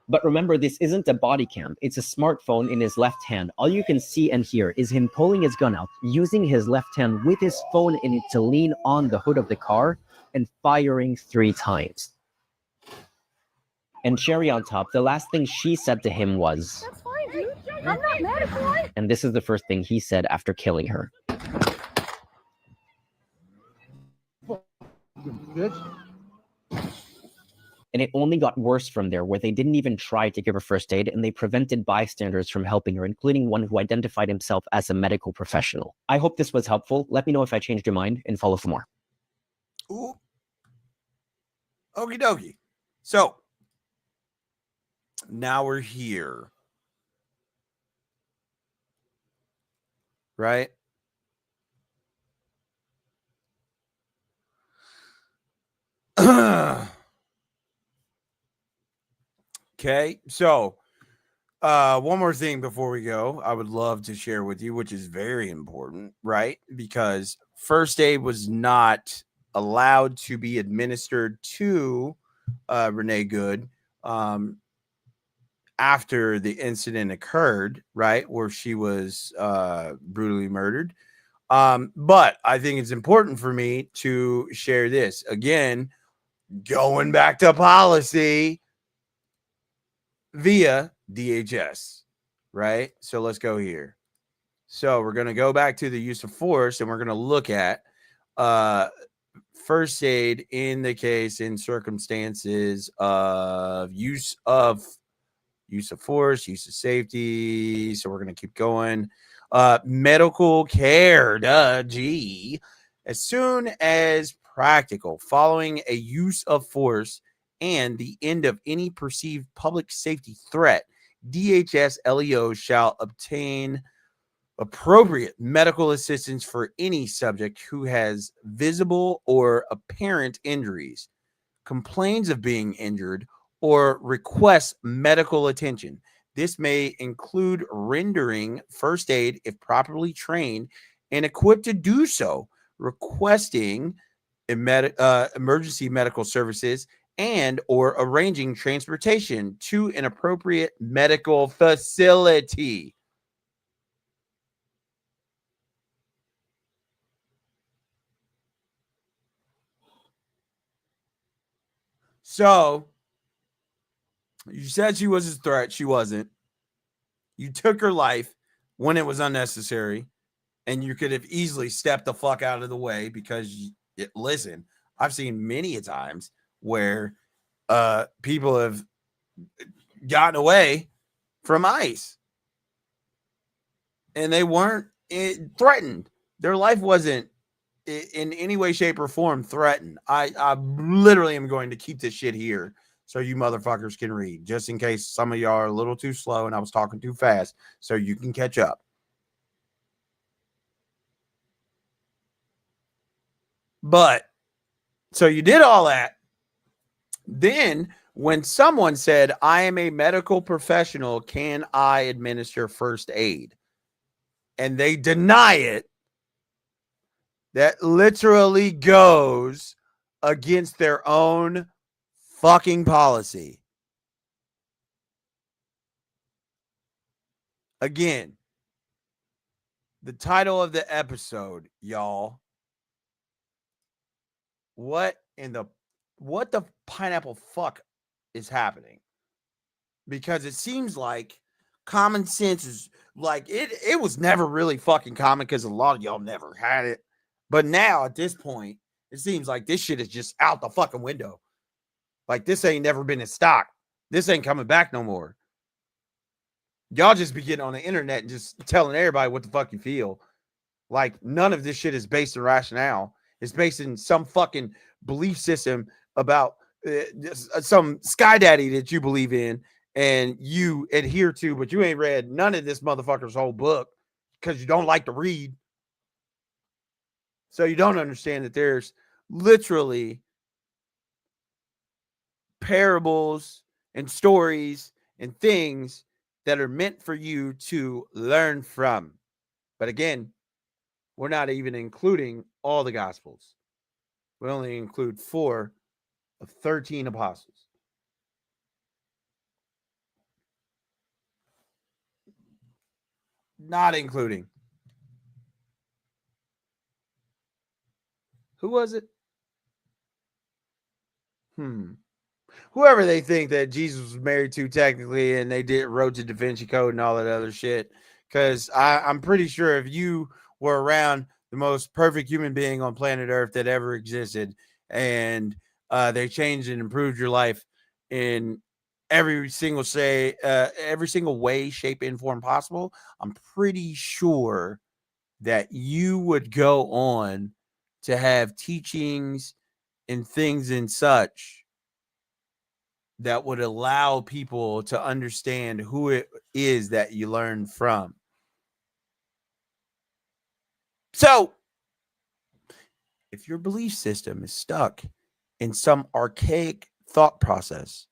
S6: But remember, this isn't a body cam. It's a smartphone in his left hand. All you can see and hear is him pulling his gun out, using his left hand with his phone in it to lean on the hood of the car and firing 3 times. And cherry on top, the last thing she said to him was, "That's fine, dude. I'm not mad at you." And this is the first thing he said after killing her.
S7: Good.
S6: And it only got worse from there, where they didn't even try to give her first aid, and they prevented bystanders from helping her, including one who identified himself as a medical professional. I hope this was helpful. Let me know if I changed your mind, and follow for more.
S1: Ooh. Okie dokie. So, now we're here. Right? Okay, so One more thing before we go, I would love to share with you, which is very important, right? Because first aid was not allowed to be administered to Renee Good after the incident occurred, right? Where she was brutally murdered. But I think it's important for me to share this. Again, going back to policy via DHS, right? So let's go here. So we're going to go back to the use of force, and we're going to look at first aid in the case in circumstances of use of force, use of safety. So we're going to keep going. Medical care, as soon as practical, following a use of force and the end of any perceived public safety threat, DHS LEOs shall obtain appropriate medical assistance for any subject who has visible or apparent injuries, complains of being injured, or requests medical attention. This may include rendering first aid if properly trained and equipped to do so, requesting emergency medical services, and or arranging transportation to an appropriate medical facility. So you said she was a threat. She wasn't. You took her life when it was unnecessary, and you could have easily stepped the fuck out of the way because, listen, I've seen many a times where people have gotten away from ICE and they weren't threatened. Their life wasn't in any way, shape, or form threatened. I literally am going to keep this shit here so you motherfuckers can read, just in case some of y'all are a little too slow and I was talking too fast, so you can catch up. But so you did all that. Then when someone said, I am a medical professional, can I administer first aid? And they deny it, that literally goes against their own fucking policy. Again, the title of the episode, y'all. What the pineapple fuck is happening? Because it seems like common sense is like it was never really fucking common because a lot of y'all never had it. But now at this point, it seems like this shit is just out the fucking window. Like this ain't never been in stock. This ain't coming back no more. Y'all just be getting on the internet and just telling everybody what the fuck you feel. Like none of this shit is based in rationale. It's based in some fucking belief system about some sky daddy that you believe in and you adhere to, but you ain't read none of this motherfucker's whole book because you don't like to read. So you don't understand that there's literally parables and stories and things that are meant for you to learn from. But again, we're not even including all the gospels. We only include 4 of 13 apostles. Not including. Who was it? Whoever they think that Jesus was married to technically, and they wrote the Da Vinci Code and all that other shit. Because I'm pretty sure if you were around the most perfect human being on planet Earth that ever existed, and they changed and improved your life in every single way, shape, and form possible, I'm pretty sure that you would go on to have teachings and things and such that would allow people to understand who it is that you learn from. So, if your belief system is stuck in some archaic thought process,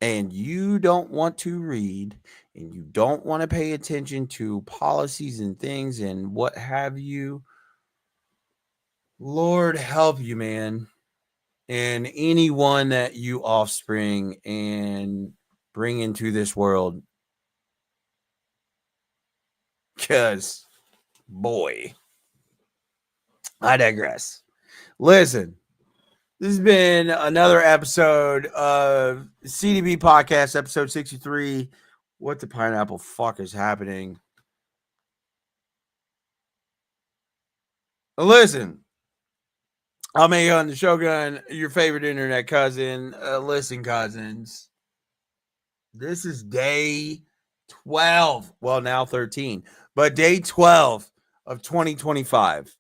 S1: and you don't want to read and you don't want to pay attention to policies and things and what have you, Lord help you, man. And anyone that you offspring and bring into this world. Because, boy, I digress. Listen, this has been another episode of C.D.B Podcast, episode 63. What the pineapple fuck is happening? Listen, I'm on the Shogun, your favorite internet cousin. Listen, cousins, this is day 12. Well, now 13, but day 12 of 2025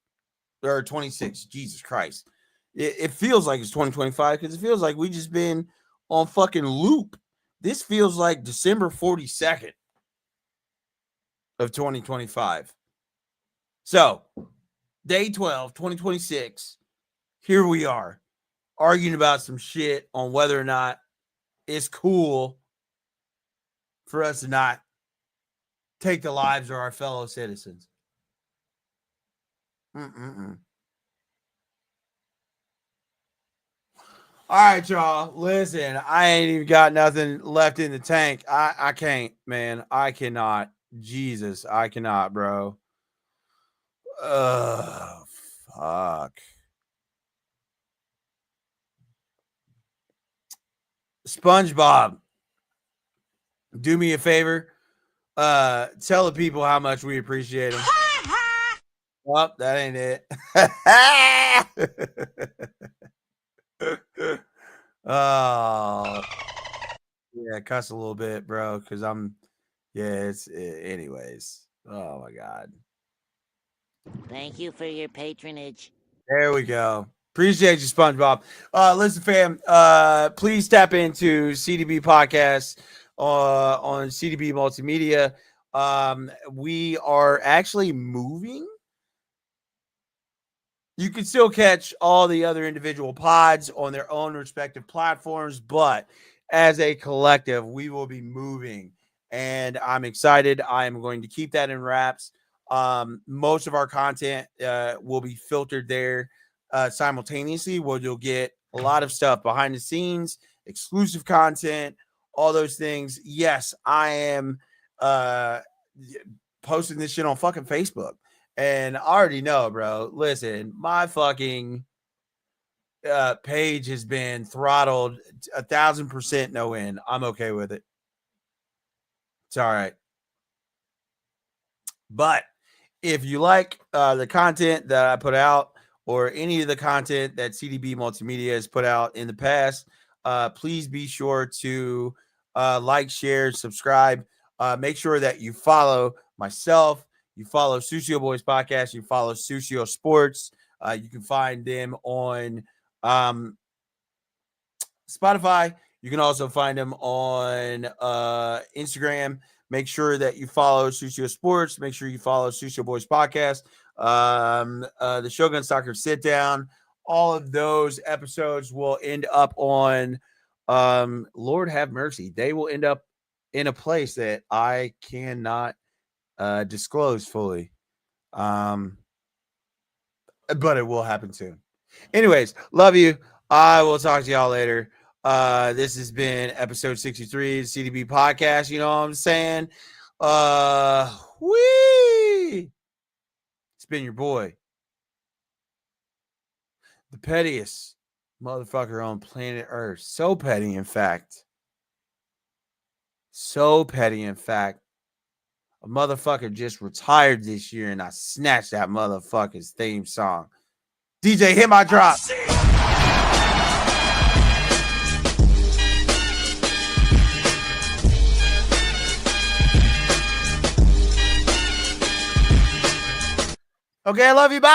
S1: or 26. Jesus Christ. It feels like it's 2025 because it feels like we just been on fucking loop. This feels like December 42nd of 2025. So, day 12, 2026. Here we are arguing about some shit on whether or not it's cool for us to not take the lives of our fellow citizens. All right, y'all. Listen, I ain't even got nothing left in the tank. I can't, man. I cannot. Jesus, I cannot, bro. Fuck. SpongeBob, do me a favor. Tell the people how much we appreciate them. Well, that ain't it. Oh, yeah, cuss a little bit, bro, because anyways. Oh my God.
S7: Thank you for your patronage.
S1: There we go. Appreciate you, SpongeBob. Listen, fam, please tap into C.D.B Podcast on C.D.B Multimedia. We are actually moving. You can still catch all the other individual pods on their own respective platforms, but as a collective, we will be moving, and I'm excited. I am going to keep that in wraps. Most of our content will be filtered there simultaneously, where you'll get a lot of stuff behind the scenes, exclusive content, all those things. Yes, I am posting this shit on fucking Facebook. And I already know, bro. Listen, my fucking page has been throttled 1,000% no end. I'm okay with it. It's all right. But if you like the content that I put out or any of the content that C.D.B Multimedia has put out in the past, please be sure to like, share, subscribe. Make sure that you follow myself. You follow Sucio Boys Podcast. You follow Sucio Sports. You can find them on Spotify. You can also find them on Instagram. Make sure that you follow Sucio Sports. Make sure you follow Sucio Boys Podcast. The Shogun Soccer Sit Down. All of those episodes will end up on Lord have mercy. They will end up in a place that I cannot disclose fully, but it will happen soon. Anyways, love you. I will talk to y'all later. This has been episode 63 of C.D.B Podcast. You know what I'm saying? It's been your boy, the pettiest motherfucker on planet Earth. So petty, in fact. A motherfucker just retired this year, and I snatched that motherfucker's theme song. DJ, hit my drop. Okay, I love you. Bye.